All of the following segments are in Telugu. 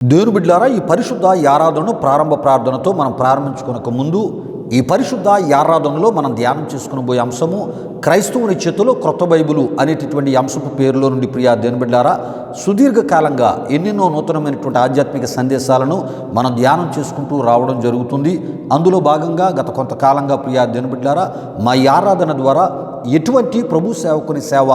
దేవుని బిడ్డలారా, ఈ పరిశుద్ధ ఆరాధనను ప్రారంభ ప్రార్థనతో మనం ప్రారంభించుకునక ముందు ఈ పరిశుద్ధ ఆరాధనలో మనం ధ్యానం చేసుకుని పోయే అంశము క్రైస్తవుని చేతిలో క్రొత్త బైబిలు అనేటటువంటి అంశపు పేరులో నుండి ప్రియా దేవుని బిడ్డలారా, సుదీర్ఘకాలంగా ఎన్నెన్నో నూతనమైనటువంటి ఆధ్యాత్మిక సందేశాలను మనం ధ్యానం చేసుకుంటూ రావడం జరుగుతుంది. అందులో భాగంగా గత కొంతకాలంగా ప్రియా దేవుని బిడ్డలారా, మా ఆరాధన ద్వారా ఎటువంటి ప్రభు సేవకుని సేవ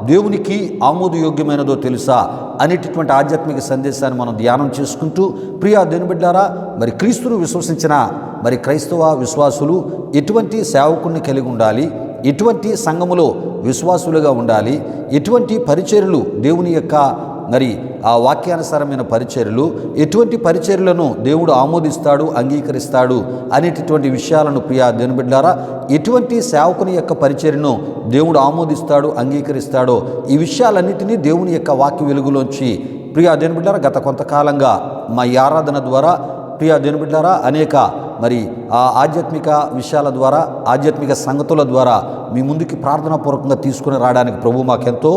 దేవునికి ఆమోదయోగ్యమైనదో తెలుసా అనేటటువంటి ఆధ్యాత్మిక సందేశాన్ని మనం ధ్యానం చేసుకుంటూ ప్రియా దేవుని బిడ్డలారా, మరి క్రీస్తును విశ్వసించిన మరి క్రైస్తవ విశ్వాసులు ఎటువంటి సేవకుని కలిగి ఉండాలి, ఎటువంటి సంఘములో విశ్వాసులుగా ఉండాలి, ఎటువంటి పరిచర్యలు దేవుని యొక్క మరి ఆ వాక్యానుసారమైన పరిచర్యలు, ఎటువంటి పరిచర్యలను దేవుడు ఆమోదిస్తాడు, అంగీకరిస్తాడు అనేటటువంటి విషయాలను ప్రియా దేవుని బిడ్డలారా, ఎటువంటి సేవకుని యొక్క పరిచర్యను దేవుడు ఆమోదిస్తాడు, అంగీకరిస్తాడో ఈ విషయాలన్నిటినీ దేవుని యొక్క వాక్య వెలుగులోంచి ప్రియా దేవుని బిడ్డలారా గత కొంతకాలంగా మా ఆరాధన ద్వారా ప్రియా దేవుని బిడ్డలారా అనేక మరి ఆ ఆధ్యాత్మిక విషయాల ద్వారా, ఆధ్యాత్మిక సంగతుల ద్వారా మీ ముందుకి ప్రార్థనాపూర్వకంగా తీసుకుని రావడానికి ప్రభు మాకెంతో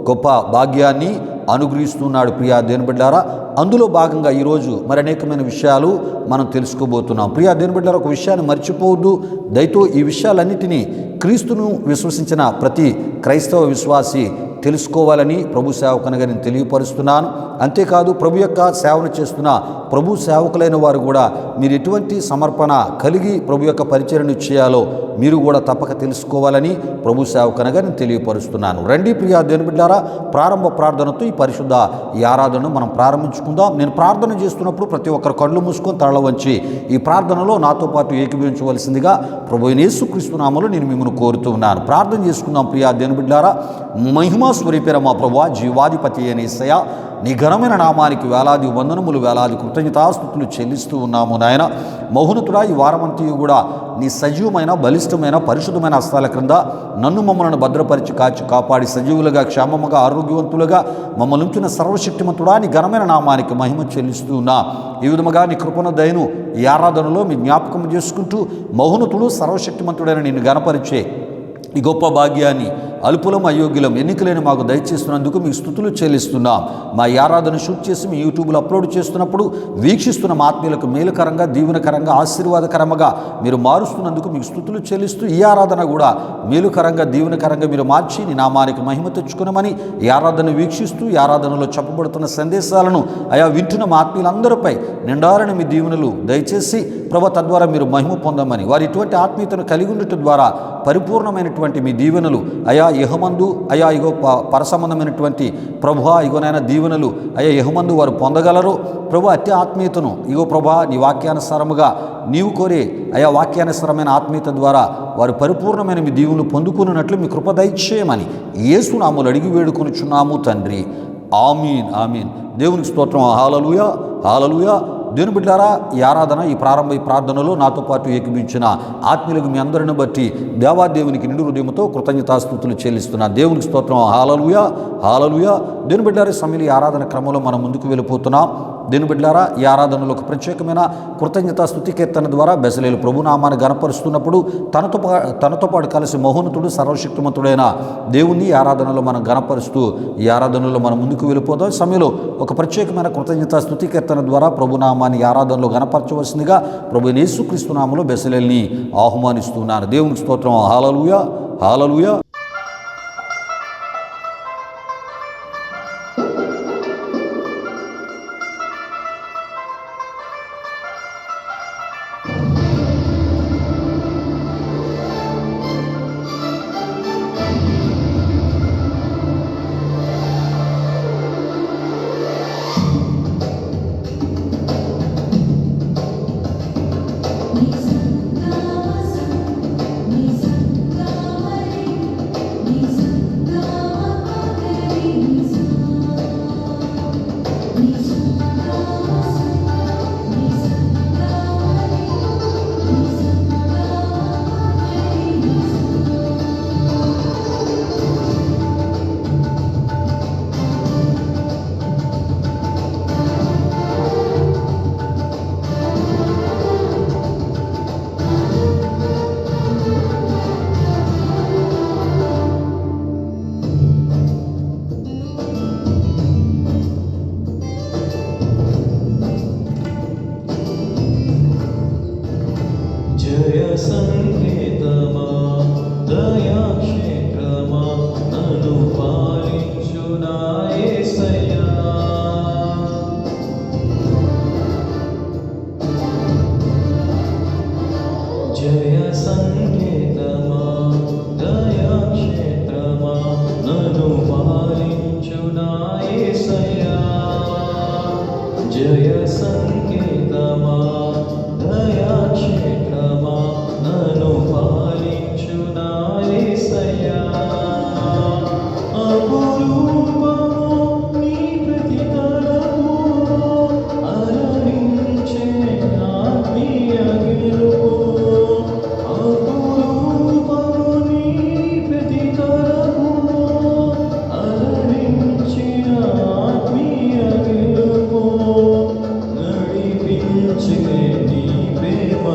గొప్ప భాగ్యాన్ని అనుగ్రహిస్తున్నాడు ప్రియా దేవుని బిడ్డలారా. అందులో భాగంగా ఈరోజు మరి అనేకమైన విషయాలు మనం తెలుసుకోబోతున్నాం. ప్రియా దేవుని బిడ్డలారా, ఒక విషయాన్ని మర్చిపోవద్దు. దయతో ఈ విషయాలన్నిటినీ క్రీస్తును విశ్వసించిన ప్రతి క్రైస్తవ విశ్వాసి తెలుసుకోవాలని ప్రభు సేవకునిగా నేను తెలియపరుస్తున్నాను. అంతేకాదు, ప్రభు యొక్క సేవను చేస్తున్న ప్రభు సేవకులైన వారు కూడా మీరు ఎటువంటి సమర్పణ కలిగి ప్రభు యొక్క పరిచర్యను చేయాలో మీరు కూడా తప్పక తెలుసుకోవాలని ప్రభు సేవకునిగా నేను తెలియపరుస్తున్నాను. రండి ప్రియా దేవుని బిడ్డలారా, ప్రారంభ ప్రార్థనతో ఈ పరిశుద్ధ ఈ ఆరాధనను మనం ప్రారంభించుకుందాం. నేను ప్రార్థన చేస్తున్నప్పుడు ప్రతి ఒక్కరు కళ్ళు మూసుకొని తల వంచి ఈ ప్రార్థనలో నాతో పాటు ఏకీభవించవలసిందిగా ప్రభు యేసుక్రీస్తు నామములో నేను మిమ్మల్ని కోరుతూ ఉన్నాను. ప్రార్థన చేసుకుందాం. ప్రియా దేవుని బిడ్డలారా, మహిమా స్వరూపేర మా ప్రభువా, జీవాధిపతి అయిన యేసయ్య, నీ ఘనమైన నామానికి వేలాది వందనములు, వేలాది కృతజ్ఞతాస్తుతులు చెల్లిస్తూ ఉన్నాము నాయన. మౌనతుడా, ఈ వారమంతయు కూడా నీ సజీవమైన, బలిష్టమైన, పరిశుద్ధమైన హస్తాల క్రింద నన్ను మమ్మల్ని భద్రపరిచి కాచి కాపాడి సజీవులుగా, క్షేమముగా, ఆరోగ్యవంతులుగా మమ్మల్ని ఉంచిన సర్వశక్తిమంతుడా, నీ ఘనమైన నామానికి మహిమ చెల్లిస్తూ ఉన్నా. ఈ విధముగా నీ కృపణ దయను ఈ ఆరాధనలో మీ జ్ఞాపకం చేసుకుంటూ మౌనతుడు సర్వశక్తిమంతుడైన నిన్ను గణపరిచే ఈ గొప్ప భాగ్యాన్ని అల్పులం, అయోగ్యులం, ఎన్నికలేని మాకు దయచేస్తున్నందుకు మీకు స్తుతులు చెల్లిస్తున్నాం. మా ఆరాధన షూట్ చేసి మీ యూట్యూబ్లో అప్లోడ్ చేస్తున్నప్పుడు వీక్షిస్తున్న మా ఆత్మీయులకు మేలుకరంగా, దీవెనకరంగా, ఆశీర్వాదకరంగా మీరు మారుస్తున్నందుకు మీకు స్తుతులు చెల్లిస్తూ ఈ ఆరాధన కూడా మేలుకరంగా, దీవెనకరంగా మీరు మార్చి నీ నామానికి మహిమ తెచ్చుకునమని ఈ ఆరాధన వీక్షిస్తూ ఈ ఆరాధనలో చెప్పబడుతున్న సందేశాలను అయా వింటున్న మా ఆత్మీయులందరిపై నిండారని మీ దీవెనలు దయచేసి ప్రభు తద్వారా మీరు మహిమ పొందమని, వారు ఇటువంటి ఆత్మీయతను కలిగి ఉండటం ద్వారా పరిపూర్ణమైనటువంటి మీ దీవెనలు అయా యెహోమందు, అయా ఇగో పరసంబంధమైనటువంటి ప్రభువా ఇగోనైనా దీవెనలు అయా యెహోమందు వారు పొందగలరు. ప్రభు అట్టి ఆత్మీయతను ఇగో ప్రభా నీ వాక్యానుసారముగా నీవు కోరే అయా వాక్యానుసారమైన ఆత్మీయత ద్వారా వారు పరిపూర్ణమైన మీ దీవెనలు పొందుకున్నట్లు మీ కృప దయచేయమని యేసు నామములో అడిగి వేడుకొనుచున్నాము తండ్రి. ఆమీన్, ఆమీన్. దేవునికి స్తోత్రం. హల్లెలూయా, హల్లెలూయా. దేవుని బిడ్డలారా, ఈ ఆరాధన, ఈ ప్రారంభ ఈ ప్రార్థనలో నాతో పాటు ఏకీభించిన ఆత్మీయులకు మీ అందరిని బట్టి దేవాదేవునికి నిండు హృదయంతో కృతజ్ఞతాస్తుతులు చెల్లిస్తున్నా. దేవునికి స్తోత్రం. హల్లెలూయా, హల్లెలూయా. దేవుని బిడ్డలారా, సమయంలో ఈ ఆరాధన క్రమంలో మనం ముందుకు వెళ్ళిపోతున్నాం. దేవుని బిడ్డలారా, ఈ ఆరాధనలో ఒక ప్రత్యేకమైన కృతజ్ఞతా స్తుతి కీర్తన ద్వారా బెసలేలు ప్రభునామాన్ని గణపరుస్తున్నప్పుడు తనతో పాటు కలిసి మహోన్నతుడు, సర్వశక్తిమంతుడైన దేవుని ఈ ఆరాధనలో మనం గణపరుస్తూ ఈ ఆరాధనలో మనం ముందుకు వెళ్ళిపోతాం. సమయంలో ఒక ప్రత్యేకమైన కృతజ్ఞతా స్తుతి కీర్తన ద్వారా ప్రభునామాన్ని ఆరాధనలో గణపరచవలసిందిగా ప్రభు యేసుక్రీస్తు నామములో బెసలేల్ని ఆహ్వానిస్తున్నాను. దేవునికి స్తోత్రం. హల్లెలూయా, హల్లెలూయా. Ni santa, ni santa, జయ సంకేతమా దయాక్షేత్రమా నన్ను పాలించు నా యేసయ్యా. అపురూపము నీ ప్రతి తలపు అలరించే ఆత్మీయ గెలుపు. అపురూపము నీ ప్రతి తలపు అలరించిన ఆత్మీయ గెలుపు. నడిపించే నీ ప్రేమ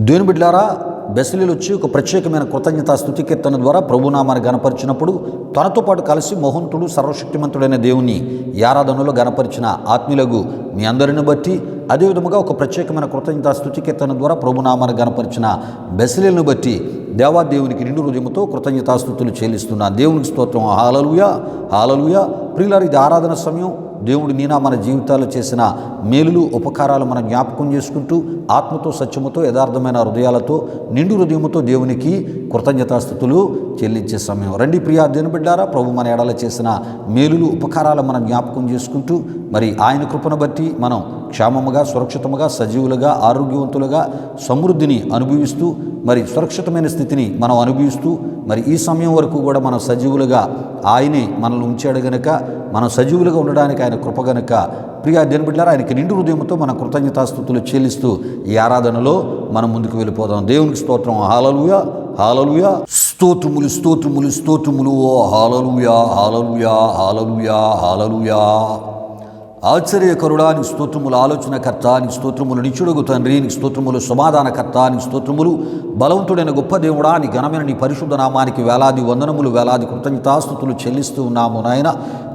దేవుని బిడ్డలారా, బెసలీలు వచ్చి ఒక ప్రత్యేకమైన కృతజ్ఞతా స్తుతి కీర్తన ద్వారా ప్రభునామాన్ని గణపరిచినప్పుడు తనతో పాటు కలిసి మహోన్నతుడు సర్వశక్తిమంతుడైన దేవుని ఈ ఆరాధనలో గణపరిచిన ఆత్మీయులకు మీ అందరిని బట్టి, అదేవిధముగా ఒక ప్రత్యేకమైన కృతజ్ఞతా స్తుతి కీర్తన ద్వారా ప్రభునామాన్ని గణపరిచిన బెసలీలను బట్టి దేవాదేవునికి నిండు హృదయముతో కృతజ్ఞతాస్తుతులు చెల్లిస్తున్నా. దేవునికి స్తోత్రం. హల్లెలూయా, హల్లెలూయా. ప్రియులారా, ఇది ఆరాధన సమయం. దేవుడు నీనా మన జీవితాల్లో చేసిన మేలులు ఉపకారాలు మనం జ్ఞాపకం చేసుకుంటూ ఆత్మతో సత్యముతో యథార్థమైన హృదయాలతో నిండు హృదయముతో దేవునికి కృతజ్ఞతాస్తుతులు చెల్లించే సమయం. రండి ప్రియా దేవుని బిడ్డారా, ప్రభు మన ఎడల చేసిన మేలులు ఉపకారాలు మనం జ్ఞాపకం చేసుకుంటూ మరి ఆయన కృపను బట్టి మనం క్షేమముగా, సురక్షితముగా, సజీవులుగా, ఆరోగ్యవంతులుగా సమృద్ధిని అనుభవిస్తూ మరి సురక్షితమైన స్థితిని మనం అనుభవిస్తూ మరి ఈ సమయం వరకు కూడా మనం సజీవులుగా ఆయనే మనల్ని ఉంచాడు గనుక మనం సజీవులుగా ఉండడానికి ఆయన కృప గనుక ప్రియా దేవుని బిడ్డలారా, ఆయనకి నిండు హృదయంతో మన కృతజ్ఞతాస్తుతులు చెల్లిస్తూ ఈ ఆరాధనలో మనం ముందుకు వెళ్ళిపోదాం. దేవునికి స్తోత్రం. హల్లెలూయా, హల్లెలూయా. స్తోత్రములు, స్తోత్రములు, స్తోత్రములు. హల్లెలూయా, హల్లెలూయా, హల్లెలూయా, హల్లెలూయా. ఆశ్చర్యకరుడా నీకు స్తోత్రములు, ఆలోచనకర్త నీకు స్తోత్రములు, నిత్యుడగు తండ్రి నీకు స్తోత్రములు, సమాధానకర్త నీకు స్తోత్రములు, బలవంతుడైన గొప్ప దేవుడా నీ ఘనమైన నీ పరిశుద్ధ నామానికి వేలాది వందనములు, వేలాది కృతజ్ఞతాస్తుతులు చెల్లిస్తూ ఉన్నాము నాయన.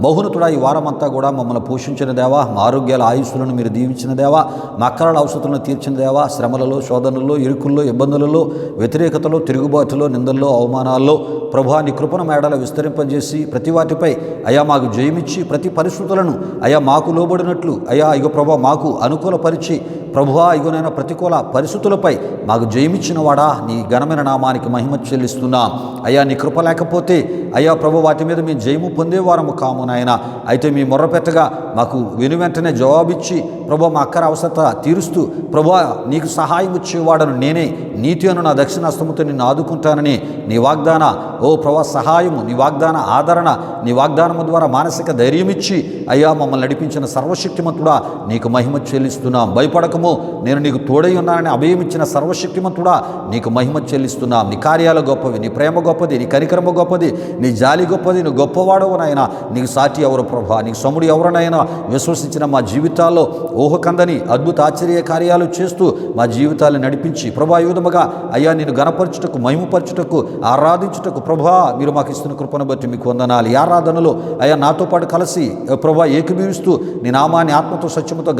మహోన్నతుడా, ఈ వారమంతా కూడా మమ్మల్ని పోషించిన దేవా, మా ఆరోగ్యాల ఆయుస్సులను మీరు దీవించిన దేవా, మా అక్కరాల అవసరాలను తీర్చిన దేవా, శ్రమలలో, శోధనల్లో, ఇరుకుల్లో, ఇబ్బందులలో, వ్యతిరేకతలో, తిరుగుబాటులో, నిందల్లో, అవమానాల్లో ప్రభువా నీ కృపను మేడల విస్తరింపజేసి ప్రతి వాటిపై అయా మాకు జయమిచ్చి ప్రతి పరిస్థితులను అయా మాకు లోబడినట్లు అయా ఇగో ప్రభా మాకు అనుకూలపరిచి ప్రభువా ఇగోనైనా ప్రతికూల పరిస్థితులపై మాకు జయమిచ్చిన వాడా నీ ఘనమైన నామానికి మహిమ చెల్లిస్తున్నాం. అయ్యా నీ కృప లేకపోతే అయ్యా ప్రభు వాటి మీద మేము జయము పొందేవారము కాము నాయన. అయితే మీ మొర్రపెట్టగా మాకు వెనువెంటనే జవాబిచ్చి ప్రభు మా అక్కర అవసరత తీరుస్తూ ప్రభువా నీకు సహాయం ఇచ్చేవాడను నేనే, నీతి అను నా దక్షిణాస్తముతో నిన్ను ఆదుకుంటానని నీ వాగ్దాన ఓ ప్రభా సహాయము, నీ వాగ్దాన ఆదరణ, నీ వాగ్దానము ద్వారా మానసిక ధైర్యం ఇచ్చి అయ్యా మమ్మల్ని నడిపించిన సర్వశక్తిమంతుడా నీకు మహిమ చెల్లిస్తున్నాం. భయపడకము, నేను నీకు తోడై ఉన్నానని అభయం ఇచ్చిన సర్వశక్తిమంతుడా నీకు మహిమ చెల్లిస్తున్నాం. నీ కార్యాలు గొప్పవి, నీ ప్రేమ గొప్పది, నీ కనికరమ గొప్పది, నీ జాలి గొప్పది, నువ్వు గొప్పవాడవు నాయన. నీకు సాటి ఎవరు ప్రభా, నీకు సముడు ఎవరినైనా విశ్వసించిన మా జీవితాల్లో ఊహకందని అద్భుత ఆశ్చర్య కార్యాలు చేస్తూ మా జీవితాలను నడిపించి ప్రభా ఈ విధముగా అయ్యా నేను గణపరచుటకు, మహిమపరచుటకు, ఆరాధించుటకు ప్రభా మీరు మాకు ఇస్తున్న కృపను బట్టి మీకు వందనాలు. ఈ ఆరాధనలో అయ్యా నాతో పాటు కలిసి ప్రభా ఏకీభవిస్తూ నీ నామాన్ని ఆత్మతో సత్యముతో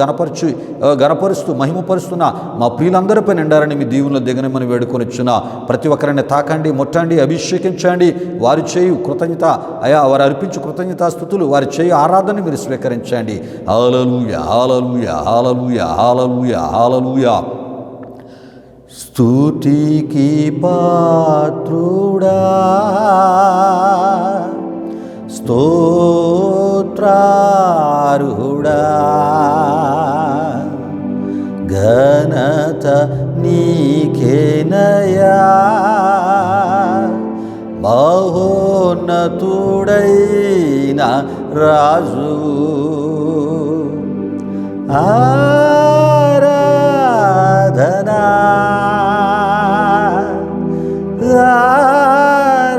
గణపరుస్తూ మహిమపరుస్తున్న మా ప్రియులందరిపై నిండారని మీ దీవుల్లో దిగనమని వేడుకొని వచ్చిన ప్రతి ఒక్కరిని తాకండి, ముట్టండి, అభిషేకించండి. వారు చేయు కృతజ్ఞత అయా వారు అర్పించు కృతజ్ఞతాస్తుతులు, వారు చేయు ఆరాధన మీరు స్వీకరించండి. హల్లెలూయా, హల్లెలూయా, హల్లెలూయా, హల్లెలూయా, హల్లెలూయా. స్తుతికి పాత్రుడా, స్తోత్రార్హుడా, ఘనత నీకేనయా, మహోన్నతుడైన రాజు. ఆరాధనా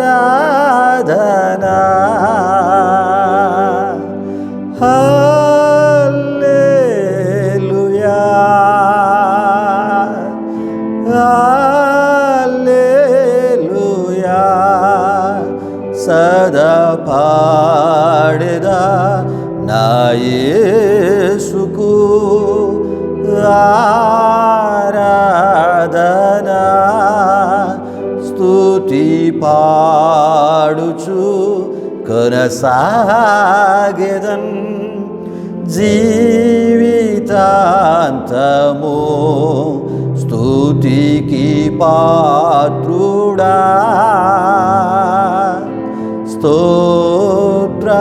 ఆరాధనా హల్లెలూయా హల్లెలూయా. సదా పాడెదా నా యేసుకు ఆరాధనా, స్తుతి పాడుచు కొనసాగెదన్ జీవితాంతము. స్తుతికి పాత్రుడా, స్తోత్రార్హుడా.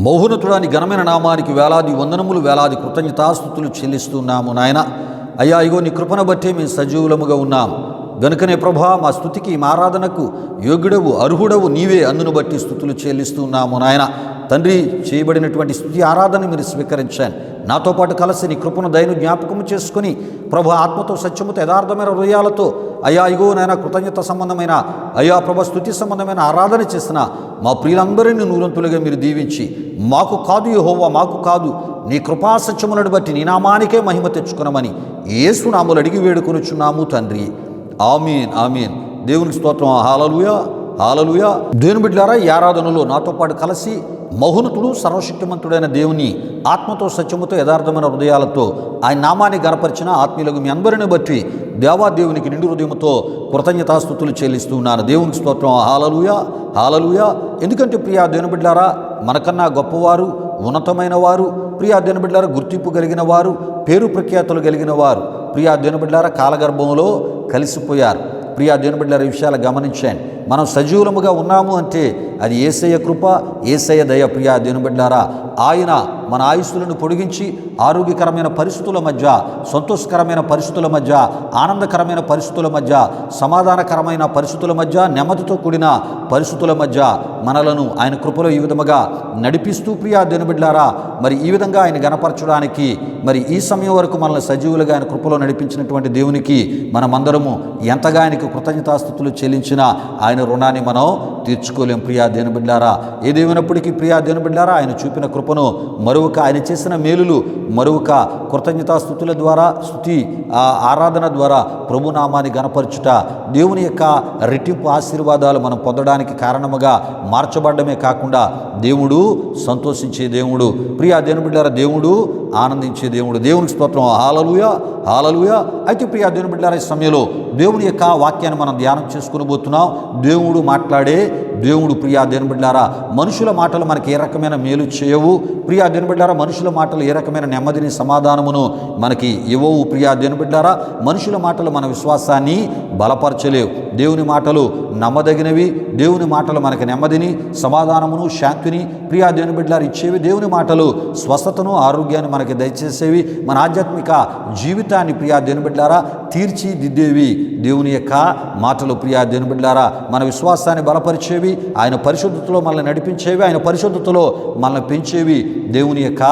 మహోన్నతుడాని ఘనమైన నామానికి వేలాది వందనములు, వేలాది కృతజ్ఞతాస్తుతులు చెల్లిస్తున్నాము నాయన. అయ్యా ఇగో నీ కృపను బట్టి మేము సజీవులముగా ఉన్నాం. గనుకనే ప్రభా మా స్తుతికి మా ఆరాధనకు యోగ్యుడవు అర్హుడవు నీవే, అందును బట్టి స్తుతులు చెల్లిస్తున్నాము నాయన. తండ్రి, చేయబడినటువంటి స్తుతి ఆరాధన మీరు స్వీకరించాను. నాతో పాటు కలిసి నీ కృపను దయను జ్ఞాపకము చేసుకుని ప్రభు ఆత్మతో సత్యముతో యథార్థమైన హృదయాలతో అయ్యా ఇగో నాయన కృతజ్ఞత సంబంధమైన అయ్యా ప్రభు స్తుతి సంబంధమైన ఆరాధన చేసిన మా ప్రియులందరినీ నూరంతులుగా మీరు దీవించి మాకు కాదు యెహోవా, మాకు కాదు నీ కృపా సత్యములను బట్టి నీ నామానికే మహిమ తెచ్చుకునమని యేసు నామములో అడిగి వేడుకొనుచున్నాము తండ్రి. ఆమీన్ ఆమీన్. దేవునికి స్తోత్రం. హల్లెలూయా హల్లెలూయా. దేవుని బిడ్డలారా, ఈ ఆరాధనలో నాతో పాటు కలిసి మహోన్నతుడు సర్వశక్తిమంతుడైన దేవుని ఆత్మతో సత్యముతో యథార్థమైన హృదయాలతో ఆయన నామాన్ని గణపరిచిన ఆత్మీయులకు మీ అందరిని బట్టి దేవాదేవునికి నిండు హృదయంతో కృతజ్ఞతాస్తుతులు చెల్లిస్తున్నాను. దేవునికి స్తోత్రం. హల్లెలూయా హల్లెలూయా. ఎందుకంటే ప్రియా దేవుని బిడ్డలారా, మనకన్నా గొప్పవారు, ఉన్నతమైన వారు, ప్రియా దేవుని బిడ్డలారా, గుర్తింపు కలిగిన వారు, పేరు ప్రఖ్యాతులు కలిగిన వారు ప్రియా దేవుని బిడ్డలారా కాలగర్భంలో కలిసిపోయారు. ప్రియా దేవుని బిడ్డలారా, ఈ విషయాలు గమనించండి. మనం సజీవులముగా ఉన్నాము అంటే అది యేసయ్య కృప, యేసయ్య దయ. ప్రియా దేవుని బిడ్డలారా, ఆయన మన ఆయుస్సులను పొడిగించి ఆరోగ్యకరమైన పరిస్థితుల మధ్య, సంతోషకరమైన పరిస్థితుల మధ్య, ఆనందకరమైన పరిస్థితుల మధ్య, సమాధానకరమైన పరిస్థితుల మధ్య, నెమ్మదితో కూడిన పరిస్థితుల మధ్య మనలను ఆయన కృపలో ఈ విధముగా నడిపిస్తూ ప్రియా దేవుని బిడ్డలారా, మరి ఈ విధంగా ఆయన గణపరచడానికి మరి ఈ సమయం వరకు మనల్ని సజీవులుగా ఆయన కృపలో నడిపించినటువంటి దేవునికి మనమందరము ఎంతగా ఆయనకు కృతజ్ఞతాస్తుతులు చెల్లించినా ఆయన రుణాన్ని మనం తీర్చుకోలేం. ప్రియా దేవుని బిడ్డలారా, ఏదేమైనప్పటికీ ప్రియా దేవుని బిడ్డలారా, ఆయన చూపిన కృపను మరువక, ఆయన చేసిన మేలులు మరువక, కృతజ్ఞతాస్తుతుల ద్వారా, స్తుతి ఆరాధన ద్వారా ప్రభునామాన్ని గణపరచుట, దేవుని యొక్క రెట్టింపు ఆశీర్వాదాలు మనం పొందడానికి కారణముగా మార్చబడమే కాకుండా దేవుడు సంతోషించే దేవుడు. ప్రియా దేవుని బిడ్డలారా, దేవుడు ఆనందించే దేవుడు. దేవునికి స్తోత్రం. హల్లెలూయా హల్లెలూయా. అయితే ప్రియా దేవుని బిడ్డలారా, ఈ సమయంలో దేవుని యొక్క వాక్యాన్ని మనం ధ్యానం చేసుకుని పోతున్నాం. దేవుడు మాట్లాడే దేవుడు. ప్రియా దేవుని బిడ్డలారా, మనుషుల మాటలు మనకి ఏ రకమైన మేలు చేయవు. ప్రియా దేవుని బిడ్డలారా, మనుషుల మాటలు ఏ రకమైన నెమ్మదిని సమాధానమును మనకి ఇవ్వవు. ప్రియా దేవుని బిడ్డలారా, మనుషుల మాటలు మన విశ్వాసాన్ని బలపరచలేవు. దేవుని మాటలు నమ్మదగినవి. దేవుని మాటలు మనకి నెమ్మదిని, సమాధానమును, శాంతిని ప్రియా దేవుని బిడ్డలారా ఇచ్చేవి. దేవుని మాటలు స్వస్థతను, ఆరోగ్యాన్ని మనకి దయచేసేవి. మన ఆధ్యాత్మిక జీవితాన్ని ప్రియా దేవుని బిడ్డలారా తీర్చిదిద్దేవి దేవుని యొక్క మాటలు. ప్రియా దేవుని బిడ్డలారా, మన విశ్వాసాన్ని బలపరిచేవి, ఆయన పరిశుద్ధతలో మనల్ని నడిపించేవి, ఆయన పరిశుద్ధతలో మనల్ని పెంచేవి దేవుని యొక్క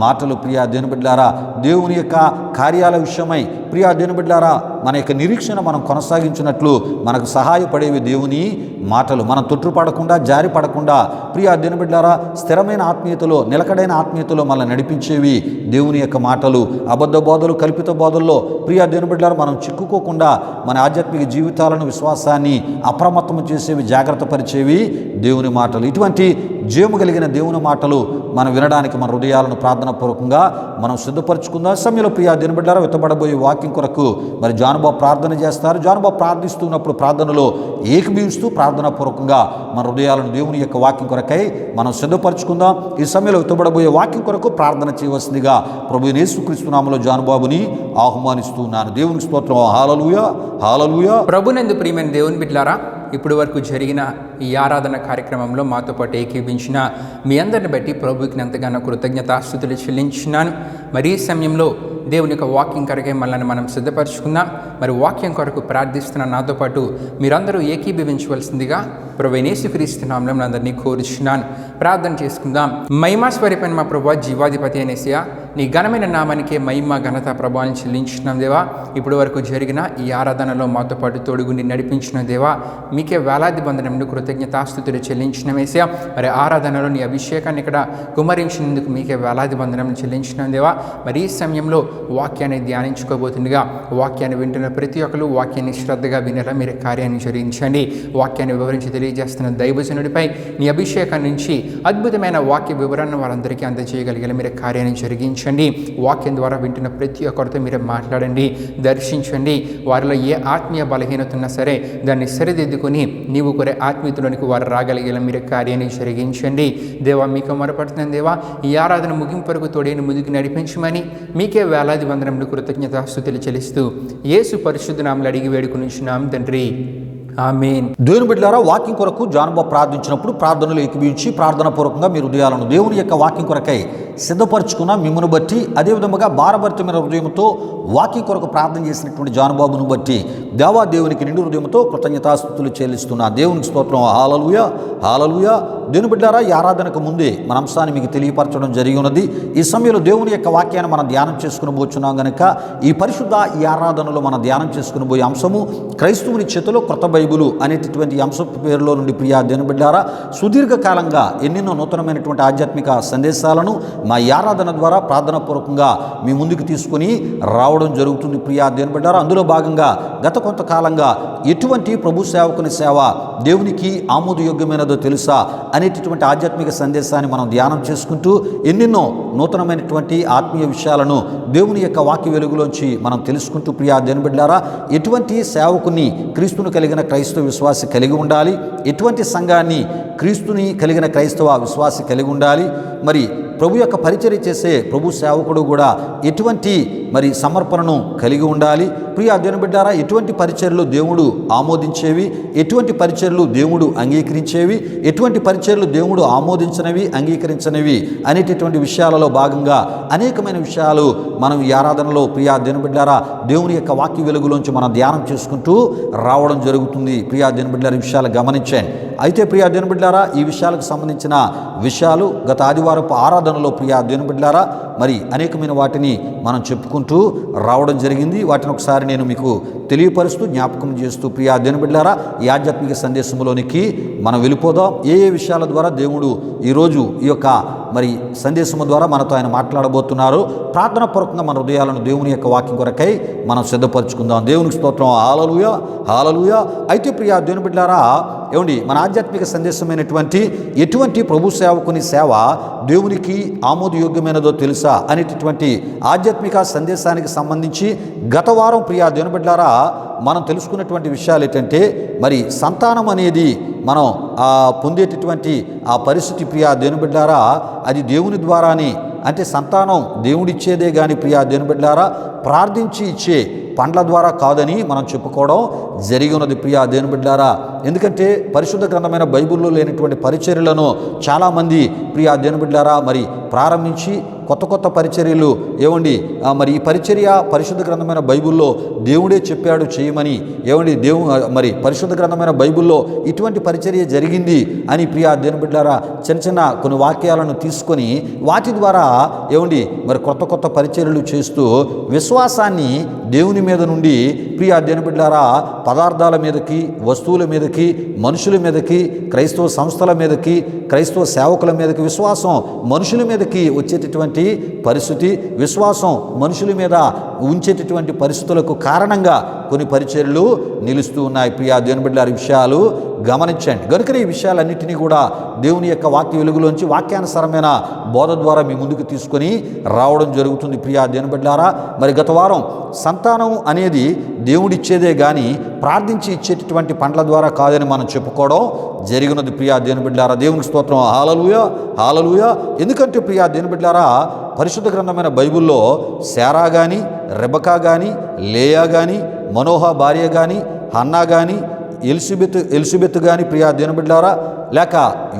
మాటలు. ప్రియా దేవుని బిడ్డలారా, దేవుని యొక్క కార్యాల విషయమై ప్రియా దేవుని బిడ్డలారా మన యొక్క నిరీక్షణ మనం కొనసాగించినట్లు మనకు సహాయపడేవి దేవుని మాటలు. మనం తొట్టుపడకుండా, జారి పడకుండా ప్రియా దేవుని బిడ్డలారా స్థిరమైన ఆత్మీయతలో, నిలకడైన ఆత్మీయతలో మనల్ని నడిపించేవి దేవుని యొక్క మాటలు. అబద్ధ బోధలు, కల్పిత బోధల్లో ప్రియా దేవుని బిడ్డలారా మనం చిక్కుకోకుండా మన ఆధ్యాత్మిక జీవితాలను, విశ్వాసాన్ని అప్రమత్తం చేసేవి, జాగ్రత్త పరిచేవి దేవుని మాటలు. ఇటువంటి జీవము కలిగిన దేవుని మాటలు మనం వినడానికి మన హృదయాలను ప్రార్థనాపూర్వకంగా మనం సిద్ధపరచుకుందాం. సమయంలో ప్రియా దేవుని బిడ్డలారా, విత్తబడబోయే వాక్యం కొరకు మరి జానుబాబు ప్రార్థన చేస్తారు. జానుబాబు ప్రార్థిస్తున్నప్పుడు ప్రార్థనలో ఏకీభవిస్తూ ప్రార్థనాపూర్వకంగా మన హృదయాలను దేవుని యొక్క వాక్యం కొరకై మనం సిద్ధపరచుకుందాం. ఈ సమయంలో విత్తబడబోయే వాక్యం కొరకు ప్రార్థన చేయవలసిందిగా ప్రభువైన యేసుక్రీస్తు నామములో జానుబాబుని ఆహ్వానిస్తున్నాను. దేవునికి స్తోత్రం. హల్లెలూయా హల్లెలూయా. ప్రభునందు ప్రియమైన దేవుని బిడ్డలారా, ఇప్పుడు వరకు జరిగిన ఈ ఆరాధన కార్యక్రమంలో మాతో పాటు ఏకీభించిన మీ అందరిని బట్టి ప్రభువుకి ఎంతగానో కృతజ్ఞతాస్తుతులు చెల్లించున్నాను. మరి ఈ సమయంలో దేవుని యొక్క వాక్యం కొరకే మనల్ని మనం సిద్ధపరచుకుందాం. మరి వాక్యం కొరకు ప్రార్థిస్తున్న నాతో పాటు మీరందరూ ఏకీభవించవలసిందిగా ప్రభువైన యేసుక్రీస్తు నామములో అందరినీ కోరుచున్నాను. ప్రార్థన చేసుకుందాం. మహిమా స్వరూపైన మా ప్రభువా, జీవాధిపతి అయిన యేసయ్యా, నీ ఘనమైన నామానికే మహిమ, ఘనత, ప్రభావం చెల్లించున్నాం దేవా. ఇప్పుడు వరకు జరిగిన ఈ ఆరాధనలో మాతో పాటు తోడుగుండి నడిపించిన దేవా, మీకే వేలాది వందనములు కృతజ్ఞతాస్తుతులు చెల్లించిన యేసయ్యా. మరి ఆరాధనలో నీ అభిషేకాన్ని ఇక్కడ కుమరించినందుకు మీకే వేలాది వందనములు చెల్లించిన దేవా. మరి ఈ సమయంలో వాక్యాన్ని ధ్యానించుకోబోతుండగా వాక్యాన్ని వింటున్న ప్రతి ఒక్కరు వాక్యాన్ని శ్రద్ధగా వినేలా మీరు కార్యాన్ని జరిగించండి. వాక్యాన్ని వివరించి తెలియజేస్తున్న దైవజనుడిపై నీ అభిషేకం నుంచి అద్భుతమైన వాక్య వివరాన్ని వారందరికీ అందజేయగలిగేలా మీరు కార్యాన్ని జరిగించండి. వాక్యం ద్వారా వింటున్న ప్రతి ఒక్కరితో మీరు మాట్లాడండి, దర్శించండి. వారిలో ఏ ఆత్మీయ బలహీనత ఉన్నా సరే దాన్ని సరిదిద్దుకొని నీవు కోరే ఆత్మీయతలోనికి వారు రాగలిగేలా మీరు కార్యాన్ని జరిగించండి. దేవా, మీకు మొరపడుతున్నాను దేవా, ఈ ఆరాధన ముగింపు వరకు తోడైన ముందుకు నడిపించమని మీకే వేలాది వందనములు కృతజ్ఞతాస్తుతులు చెల్లిస్తూ యేసు పరిశుద్ధ నామములో అడిగి వేడుకొనుచున్నాం తండ్రి, ఆమేన్. దేవుని బిడ్డలారా, వాక్యం కొరకు జానుబాబు ప్రార్థించినప్పుడు ప్రార్థనలు ఏకీభవించి ప్రార్థనాపూర్వకంగా మీరు హృదయాలను దేవుని యొక్క వాక్యం కొరకై సిద్ధపరచుకున్న మిమ్మల్ని బట్టి, అదేవిధముగా భారభరితమైన హృదయంతో వాక్యం కొరకు ప్రార్థన చేసినటువంటి జానుబాబును బట్టి దేవాదేవునికి నిండు హృదయంతో కృతజ్ఞతాస్తుతులు చెల్లిస్తున్నా. దేవునికి స్తోత్రం. హల్లెలూయా, హల్లెలూయా. దేవుని బిడ్డారా, ఈ ఆరాధనకు ముందే మన అంశాన్ని మీకు తెలియపరచడం జరిగి ఉన్నది. ఈ సమయంలో దేవుని యొక్క వాక్యాన్ని మనం ధ్యానం చేసుకుని పోతున్నాం కనుక ఈ పరిశుద్ధ ఈ ఆరాధనలో మనం ధ్యానం చేసుకుని పోయే అంశము క్రైస్తవుని చేతిలో క్రొత్త బైబిలు అనేటటువంటి అంశపు పేరులో నుండి ప్రియా దేవుని బిడ్డారా, సుదీర్ఘకాలంగా ఎన్నెన్నో నూతనమైనటువంటి ఆధ్యాత్మిక సందేశాలను మా ఈ ఆరాధన ద్వారా ప్రార్థనాపూర్వకంగా మీ ముందుకు తీసుకుని రావడం జరుగుతుంది ప్రియా దేవుని బిడ్డారా. అందులో భాగంగా గత కొంతకాలంగా ఎటువంటి ప్రభు సేవకుని సేవ దేవునికి ఆమోదయోగ్యమైనదో తెలుసా అనేటటువంటి ఆధ్యాత్మిక సందేశాన్ని మనం ధ్యానం చేసుకుంటూ ఎన్నెన్నో నూతనమైనటువంటి ఆత్మీయ విషయాలను దేవుని యొక్క వాక్య వెలుగులోంచి మనం తెలుసుకుంటూ ప్రియా దేవుని బిడ్డారా, ఎటువంటి సేవకుని క్రీస్తుని కలిగిన క్రైస్తవ విశ్వాసి కలిగి ఉండాలి, ఎటువంటి సంఘాన్ని క్రీస్తుని కలిగిన క్రైస్తవ విశ్వాసి కలిగి ఉండాలి, మరి ప్రభు యొక్క పరిచర్య చేసే ప్రభు సేవకుడు కూడా ఎటువంటి మరి సమర్పణను కలిగి ఉండాలి. ప్రియా దేవుని బిడ్డారా, ఎటువంటి పరిచర్యలు దేవుడు ఆమోదించేవి, ఎటువంటి పరిచర్యలు దేవుడు అంగీకరించేవి, ఎటువంటి పరిచర్యలు దేవుడు ఆమోదించనివి అంగీకరించనివి అనేటటువంటి విషయాలలో భాగంగా అనేకమైన విషయాలు మనం ఈ ఆరాధనలో ప్రియా దేవుని బిడ్డారా దేవుని యొక్క వాక్య వెలుగులోంచి మనం ధ్యానం చేసుకుంటూ రావడం జరుగుతుంది. ప్రియా దేవుని బిడ్డారా, ఈ విషయాలు గమనించండి. అయితే ప్రియా దేవుని బిడ్డారా, ఈ విషయాలకు సంబంధించిన విషయాలు గత ఆదివారపు ఆరాధనలో ప్రియా దేవుని బిడ్డారా మరి అనేకమైన వాటిని మనం చెప్పుకుంటూ రావడం జరిగింది. వాటిని ఒకసారి నేను మీకు తెలియపరుస్తూ జ్ఞాపకం చేస్తూ ప్రియా దేవుని బిడ్డారా ఈ ఆధ్యాత్మిక సందేశంలోనికి మనం వెళ్ళిపోదాం. ఏ విషయాల ద్వారా దేవుడు ఈరోజు ఈ యొక్క మరి సందేశము ద్వారా మనతో ఆయన మాట్లాడబోతున్నారు. ప్రార్థన పూర్వకంగా మన హృదయాలను దేవుని యొక్క వాక్యం కొరకై మనం సిద్ధపరచుకుందాం. దేవునికి స్తోత్రం. హల్లెలూయా, హల్లెలూయా. అయితే ప్రియా దేవుని బిడ్డారా, ఏమండి మన ఆధ్యాత్మిక సందేశమైనటువంటి ఎటువంటి ప్రభు సేవకుని సేవ దేవునికి ఆమోదయోగ్యమైనదో తెలుసా అనేటటువంటి ఆధ్యాత్మిక సందేశానికి సంబంధించి గత వారం ప్రియా దేవుని బిడ్డారా మనం తెలుసుకున్నటువంటి విషయాలు ఏంటంటే, మరి సంతానం అనేది మనం పొందేటటువంటి ఆ పరిస్థితి ప్రియా దేవుని బిడ్డారా అది దేవుని ద్వారానే, అంటే సంతానం దేవుడిచ్చేదే కానీ ప్రియా దేవుని బిడ్డారా ప్రార్థించి ఇచ్చే పండ్ల ద్వారా కాదని మనం చెప్పుకోవడం జరిగి ఉన్నది ప్రియా దేవుని బిడ్డారా. ఎందుకంటే పరిశుద్ధ గ్రంథమైన బైబిల్లో లేనటువంటి పరిచర్యలను చాలామంది ప్రియా దేవుని బిడ్డారా మరి ప్రారంభించి కొత్త కొత్త పరిచర్యలు ఏమండి మరి ఈ పరిచర్య పరిశుద్ధ గ్రంథమైన బైబిల్లో దేవుడే చెప్పాడు చేయమని, ఏమండి మరి పరిశుద్ధ గ్రంథమైన బైబిల్లో ఇటువంటి పరిచర్య జరిగింది అని ప్రియా దేవుని బిడ్డారా చిన్న చిన్న కొన్ని వాక్యాలను తీసుకొని వాటి ద్వారా ఏమండి మరి కొత్త కొత్త పరిచర్యలు చేస్తూ విశ్వాసాన్ని దేవుని మీద నుండి ప్రియా దేవుని బిడ్డారా పదార్థాల మీదకి, వస్తువుల మీదకి, మనుషుల మీదకి, క్రైస్తవ సంస్థల మీదకి, క్రైస్తవ సేవకుల మీదకి, విశ్వాసం మనుషుల మీదకి వచ్చేటటువంటి పరిస్థితి, విశ్వాసం మనుషుల మీద ఉంచేటటువంటి పరిస్థితులకు కారణంగా కొన్ని పరిచర్యలు నిలుస్తూ ఉన్నాయి. ప్రియా దేవుని బిడ్డల విషయాలు గమనించండి. కనుక ఈ విషయాలన్నింటినీ కూడా దేవుని యొక్క వాక్య వెలుగులోంచి వాక్యానుసారమైన బోధ ద్వారా మీ ముందుకు తీసుకొని రావడం జరుగుతుంది. ప్రియా దేవుని బిడ్డలారా, మరి గత వారం సంతానం అనేది దేవుడిచ్చేదే కానీ ప్రార్థించి ఇచ్చేటటువంటి పండ్ల ద్వారా కాదని మనం చెప్పుకోవడం జరిగినది. ప్రియా దేవుని బిడ్డలారా, దేవునికి స్తోత్రం. హల్లెలూయా, హల్లెలూయా. ఎందుకంటే ప్రియా దేవుని బిడ్డలారా పరిశుద్ధ గ్రంథమైన బైబిల్లో శారా కానీ, రెబకా కానీ, లేయా కానీ, మనోహ భార్య కానీ, హన్నా కానీ, ఎలిజబెత్ కానీ ప్రియా దేవుని బిడ్డలారా, లేక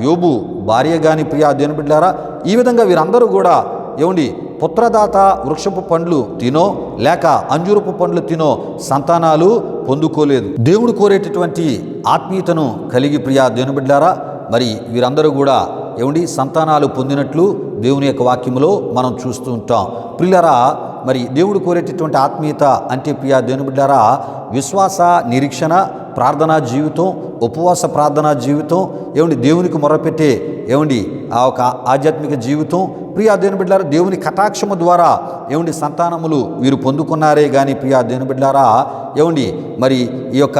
యోబు భార్య కానీ ప్రియా దేవుని బిడ్డలారా, ఈ విధంగా వీరందరూ కూడా ఏమండి పుత్రదాత వృక్షపు పండ్లు తినో లేక అంజూరపు పండ్లు తినో సంతానాలు పొందుకోలేదు. దేవుడు కోరేటటువంటి ఆత్మీయతను కలిగి ప్రియా దేవుని బిడ్డలారా మరి వీరందరూ కూడా ఏమండి సంతానాలు పొందినట్లు దేవుని యొక్క వాక్యములో మనం చూస్తూ ఉంటాం. ప్రియులారా, మరి దేవుడు కోరేటటువంటి ఆత్మీయత అంటే ప్రియా దేవుని బిడ్డలారా విశ్వాస నిరీక్షణ, ప్రార్థనా జీవితం, ఉపవాస ప్రార్థనా జీవితం, ఏమండి దేవునికి మొరపెట్టే ఏమండి ఆ ఒక ఆధ్యాత్మిక జీవితం. ప్రియా దేవుని బిడ్డలారా దేవుని కటాక్షము ద్వారా ఏమండి సంతానములు వీరు పొందుకున్నారే కానీ ప్రియా దేవుని బిడ్డలారా ఏమండి మరి ఈ యొక్క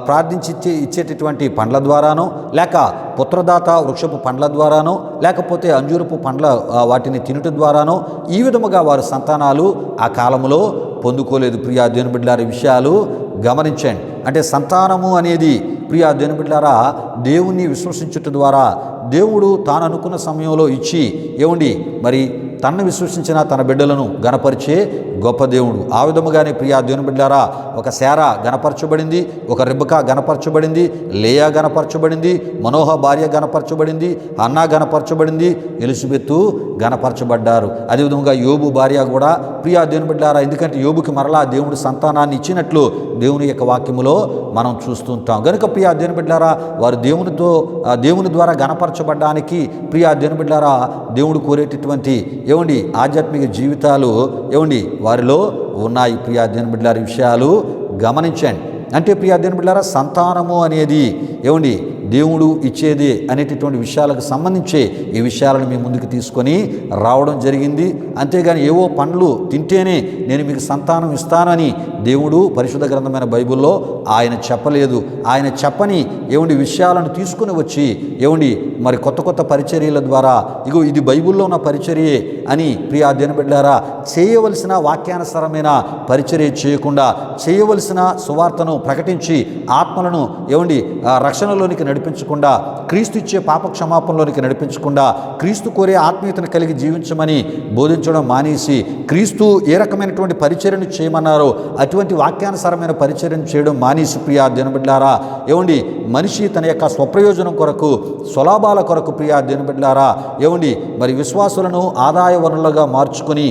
ప్రార్థించి ఇచ్చేటటువంటి పండ్ల ద్వారానో లేక పుత్రదాత వృక్షపు పండ్ల ద్వారానో లేకపోతే అంజూరపు పండ్ల వాటిని తినుట ద్వారానో ఈ విధముగా వారు సంతానాలు ఆ కాలంలో పొందుకోలేదు. ప్రియా దేవుని బిడ్డలారా విషయాలు గమనించండి. అంటే సంతానము అనేది ప్రియా దేవుని బిడ్డలారా దేవుణ్ణి విశ్వసించుట ద్వారా దేవుడు తాను అనుకున్న సమయంలో ఇచ్చి ఏమండి మరి తనను విశ్వసించిన తన బిడ్డలను గణపరిచే గొప్ప దేవుడు. ఆ విధముగానే ప్రియా దేవుని బిడ్డారా, ఒక శారా గణపరచబడింది, ఒక రిబకా గణపరచబడింది, లేయా గణపరచబడింది, మనోహ భార్య గణపరచబడింది, అన్నా గణపరచబడింది, ఎలిజబెత్తు గణపరచబడ్డారు. అదేవిధంగా యోబు భార్య కూడా ప్రియా దేవుని బిడ్డారా, ఎందుకంటే యోబుకి మరలా దేవుడు సంతానాన్ని ఇచ్చినట్లు దేవుని యొక్క వాక్యములో మనం చూస్తుంటాం. కనుక ప్రియా దేవుని బిడ్డారా, వారు దేవుని ద్వారా గణపరచబడ్డానికి ప్రియా దేవుని బిడ్డారా దేవుడు కోరేటటువంటి ఆధ్యాత్మిక జీవితాలు వారిలో ఉన్నాయి. ప్రియా దేవుని బిడ్డలారా, విషయాలు గమనించండి. అంటే ప్రియా దేవుని బిడ్డలారా, సంతానము అనేది దేవుడు ఇచ్చేది అనేటటువంటి విషయాలకు సంబంధించే ఈ విషయాలను మీ ముందుకు తీసుకొని రావడం జరిగింది. అంతేగాని ఏవో పండ్లు తింటేనే నేను మీకు సంతానం ఇస్తానని దేవుడు పరిశుద్ధ గ్రంథమైన బైబిల్లో ఆయన చెప్పలేదు. ఆయన చెప్పని విషయాలను తీసుకుని వచ్చి మరి కొత్త కొత్త పరిచర్యల ద్వారా ఇది బైబిల్లో ఉన్న పరిచర్యే అని ప్రియా దేవుని బిడ్డలారా, చేయవలసిన వాక్యానుసారమైన పరిచర్య చేయకుండా, చేయవలసిన సువార్తను ప్రకటించి ఆత్మలను రక్షణలోనికి నడిపించకుండా, క్రీస్తు ఇచ్చే పాప క్షమాపణలోనికి నడిపించకుండా, క్రీస్తు కోరే ఆత్మీయతను కలిగి జీవించమని బోధించడం మానేసి, క్రీస్తు ఏ రకమైనటువంటి పరిచర్యను చేయమన్నారో అటువంటి వాక్యానుసారమైన పరిచర్యను చేయడం మానేసి ప్రియా దేవుని బిడ్డలారా, మనిషి తన యొక్క స్వప్రయోజనం కొరకు, స్వలాభాల కొరకు ప్రియా దేవుని బిడ్డలారా మరి విశ్వాసులను ఆదాయ వనరులుగా మార్చుకొని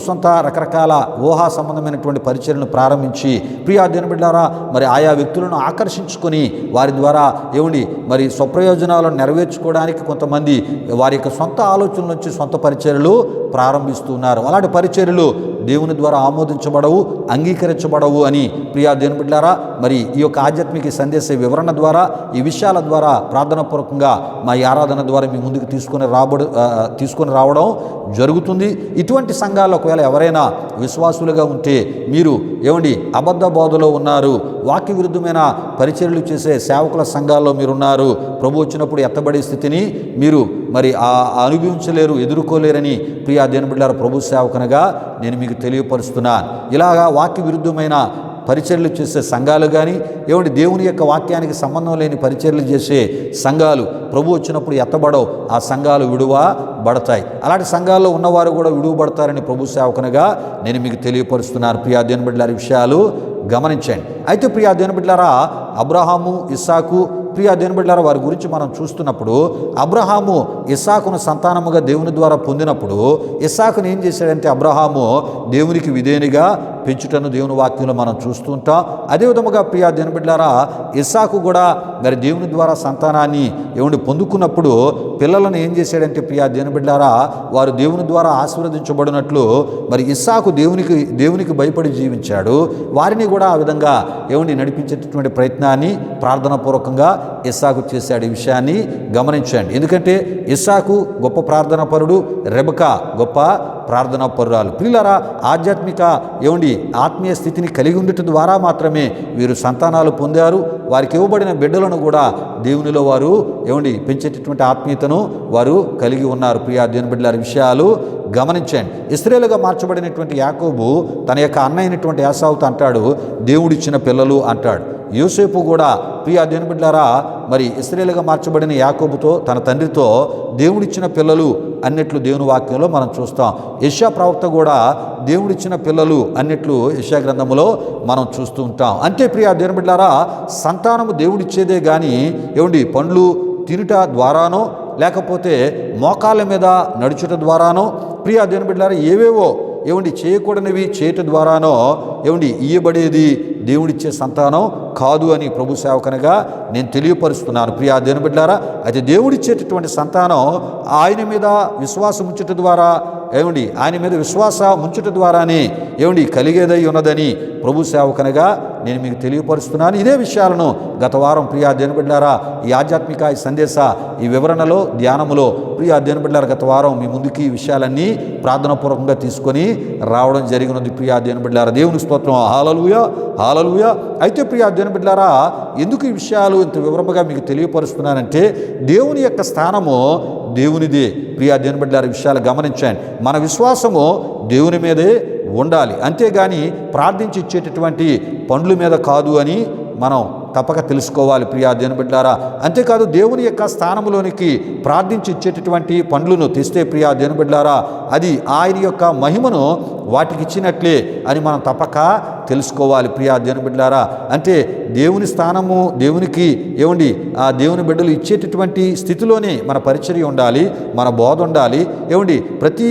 సొంత రకరకాల ఊహా సంబంధమైనటువంటి పరిచర్యను ప్రారంభించి ప్రియా దేవుని బిడ్డలారా మరి ఆయా వ్యక్తులను ఆకర్షించుకొని వారి ద్వారా మరి స్వప్రయోజనాలను నెరవేర్చుకోవడానికి కొంతమంది వారి యొక్క సొంత ఆలోచనల నుంచి సొంత పరిచర్యలు ప్రారంభిస్తున్నారు. అలాంటి పరిచర్యలు దేవుని ద్వారా ఆమోదించబడవు, అంగీకరించబడవు అని ప్రియా దేవుని బిడ్డలారా మరి ఈ యొక్క ఆధ్యాత్మిక సందేశ వివరణ ద్వారా, ఈ విషయాల ద్వారా ప్రార్థనాపూర్వకంగా మా ఆరాధన ద్వారా మీ ముందుకు తీసుకొని రావడం జరుగుతుంది. ఇటువంటి సంఘాల్లో ఒకవేళ ఎవరైనా విశ్వాసులుగా ఉంటే మీరు అబద్ధ బోధలో ఉన్నారు, వాక్య విరుద్ధమైన పరిచర్యలు చేసే సేవకుల సంఘాల్లో మీరున్నారు, ప్రభు వచ్చినప్పుడు ఎత్తబడే స్థితిని మీరు మరి అనుభవించలేరు, ఎదుర్కోలేరని ప్రియా దేవుని బిడ్డలారా ప్రభు సేవకునిగా నేను మీకు తెలియపరుస్తున్నాను. ఇలాగా వాక్య విరుద్ధమైన పరిచర్యలు చేసే సంఘాలు కానీ దేవుని యొక్క వాక్యానికి సంబంధం లేని పరిచర్యలు చేసే సంఘాలు ప్రభు వచ్చినప్పుడు ఎత్తబడవు, ఆ సంఘాలు విడువబడతాయి. అలాంటి సంఘాల్లో ఉన్నవారు కూడా విడువబడతారని ప్రభు సేవకునిగా నేను మీకు తెలియపరుస్తున్నాను. ప్రియా దేవుని బిడ్డలారా, విషయాలు గమనించండి. అయితే ప్రియా దేవుని బిడ్డలారా, అబ్రహాము, ఇస్సాకు ప్రియా దేవుని బిడ్డలారా వారి గురించి మనం చూస్తున్నప్పుడు, అబ్రహాము ఇస్సాకును సంతానముగా దేవుని ద్వారా పొందినప్పుడు ఇస్సాకును ఏం చేశాడంటే అబ్రహాము దేవునికి విధేయునిగా పెంచుటను దేవుని వాక్యంలో మనం చూస్తుంటాం. అదేవిధముగా ప్రియా దేవుని బిడ్డలారా ఇస్సాకు కూడా మరి దేవుని ద్వారా సంతానాన్ని పొందుకున్నప్పుడు పిల్లలను ఏం చేశాడంటే ప్రియా దేవుని బిడ్డలారా వారు దేవుని ద్వారా ఆశీర్వదించబడినట్లు మరి ఇస్సాకు దేవునికి భయపడి జీవించాడు. వారిని కూడా ఆ విధంగా నడిపించేటటువంటి ప్రయత్నాన్ని ప్రార్థనాపూర్వకంగా ఇస్సాకు చేశాడు. ఈ విషయాన్ని గమనించండి. ఎందుకంటే ఇస్సాకు గొప్ప ప్రార్థనాపరుడు, రెబకా గొప్ప ప్రార్థనాపరురాలు. ప్రియులారా, ఆధ్యాత్మిక ఆత్మీయ స్థితిని కలిగి ఉండటం ద్వారా మాత్రమే వీరు సంతానాలు పొందారు. వారికి ఇవ్వబడిన బిడ్డలను కూడా దేవునిలో వారు పెంచేటటువంటి ఆత్మీయతను వారు కలిగి ఉన్నారు. ప్రియా దేవుని బిడ్డలారా, విషయాలు గమనించండి. ఇశ్రాయేలుగా మార్చబడినటువంటి యాకోబు తన యొక్క అన్న అయినటువంటి ఏసావుతో అంటాడు, దేవుడిచ్చిన పిల్లలు అంటాడు. యోసేపు కూడా ప్రియా దేవుని బిడ్డలారా మరి ఇశ్రాయేలుగా మార్చబడిన యాకోబుతో తన తండ్రితో దేవుడిచ్చిన పిల్లలు అన్నట్లు దేవుని వాక్యంలో మనం చూస్తాం. యెషయా ప్రవక్త కూడా దేవుడిచ్చిన పిల్లలు అన్నట్లు యెషయా గ్రంథములో మనం చూస్తూ ఉంటాం. అంటే ప్రియా దేవుని బిడ్డలారా, సంతానము దేవుడిచ్చేదే కానీ పండ్లు తినుట ద్వారానో లేకపోతే మోకాళ్ళ మీద నడుచుట ద్వారానో ప్రియా దేవుని బిడ్డలారా ఏవేవో చేయకూడనివి చేయటం ద్వారానో ఇయ్యబడేది దేవుడిచ్చే సంతానం కాదు అని ప్రభు సేవకునిగా నేను తెలియపరుస్తున్నాను. ప్రియా దేవుని బిడ్డలారా, అయితే దేవుడిచ్చేటటువంటి సంతానం ఆయన మీద విశ్వాసం ఉంచుట ద్వారా ఆయన మీద విశ్వాసం ఉంచుట ద్వారానే కలిగేదై ఉన్నదని ప్రభు సేవకునిగా నేను మీకు తెలియపరుస్తున్నాను. ఇదే విషయాలను గత వారం ప్రియా దేవుని బిడ్డలారా ఈ ఆధ్యాత్మిక ఈ సందేశ ఈ వివరణలో ధ్యానములో ప్రియా దేవుని బిడ్డలారా గత వారం మీ ముందుకి ఈ విషయాలన్నీ ప్రార్థనాపూర్వకంగా తీసుకొని రావడం జరిగినది. ప్రియా దేవుని బిడ్డలారా, దేవుని స్తోత్రం. హల్లెలూయా, హల్లెలూయా. అయితే ప్రియా దేవుని బిడ్డలారా, ఎందుకు ఈ విషయాలు ఇంత వివరముగా మీకు తెలియపరుస్తున్నానంటే దేవుని యొక్క స్థానము దేవునిదే. ప్రియా దేవుని బిడ్డలారా, విషయాలు గమనించండి. మన విశ్వాసము దేవుని మీదే ఉండాలి, అంతేగాని ప్రార్థించి ఇచ్చేటటువంటి పండ్ల మీద కాదు అని మనం తప్పక తెలుసుకోవాలి ప్రియా దేవుని బిడ్డలారా. అంతేకాదు దేవుని యొక్క స్థానంలోనికి ప్రార్థించి ఇచ్చేటటువంటి పండ్లను తెస్తే ప్రియా దేవుని బిడ్డలారా, అది ఆయన యొక్క మహిమను వాటికి ఇచ్చినట్లే అని మనం తప్పక తెలుసుకోవాలి ప్రియా దేవుని బిడ్డలారా. అంటే దేవుని స్థానము దేవునికి ఆ దేవుని బిడ్డలు ఇచ్చేటటువంటి స్థితిలోనే మన పరిచర్య ఉండాలి, మన బోధ ఉండాలి. ప్రతి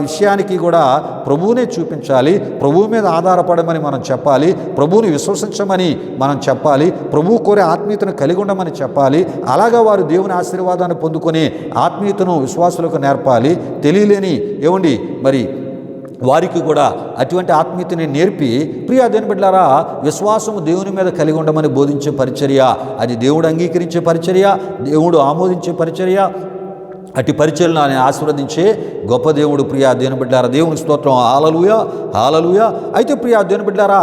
విషయానికి కూడా ప్రభువునే చూపించాలి, ప్రభువు మీద ఆధారపడమని మనం చెప్పాలి, ప్రభువుని విశ్వసించమని మనం చెప్పాలి, ప్రభువు కోరే ఆత్మీయతను కలిగి ఉండమని చెప్పాలి. అలాగా వారు దేవుని ఆశీర్వాదాన్ని పొందుకొని ఆత్మీయతను విశ్వాసులకు నేర్పాలి. తెలియలేని మరి వారికి కూడా అటువంటి ఆత్మీయతని నేర్పి ప్రియా దేవుని బిడ్డలారా, విశ్వాసము దేవుని మీద కలిగి ఉండమని బోధించే పరిచర్య, అది దేవుడు అంగీకరించే పరిచర్య, దేవుడు ఆమోదించే పరిచర్య. అటు పరిచర్యను ఆయన ఆశీర్వదించే గొప్ప దేవుడు ప్రియా దేవుని బిడ్డలారా. దేవుని స్తోత్రం, హల్లెలూయా హల్లెలూయా. అయితే ప్రియా దేవుని బిడ్డలారా,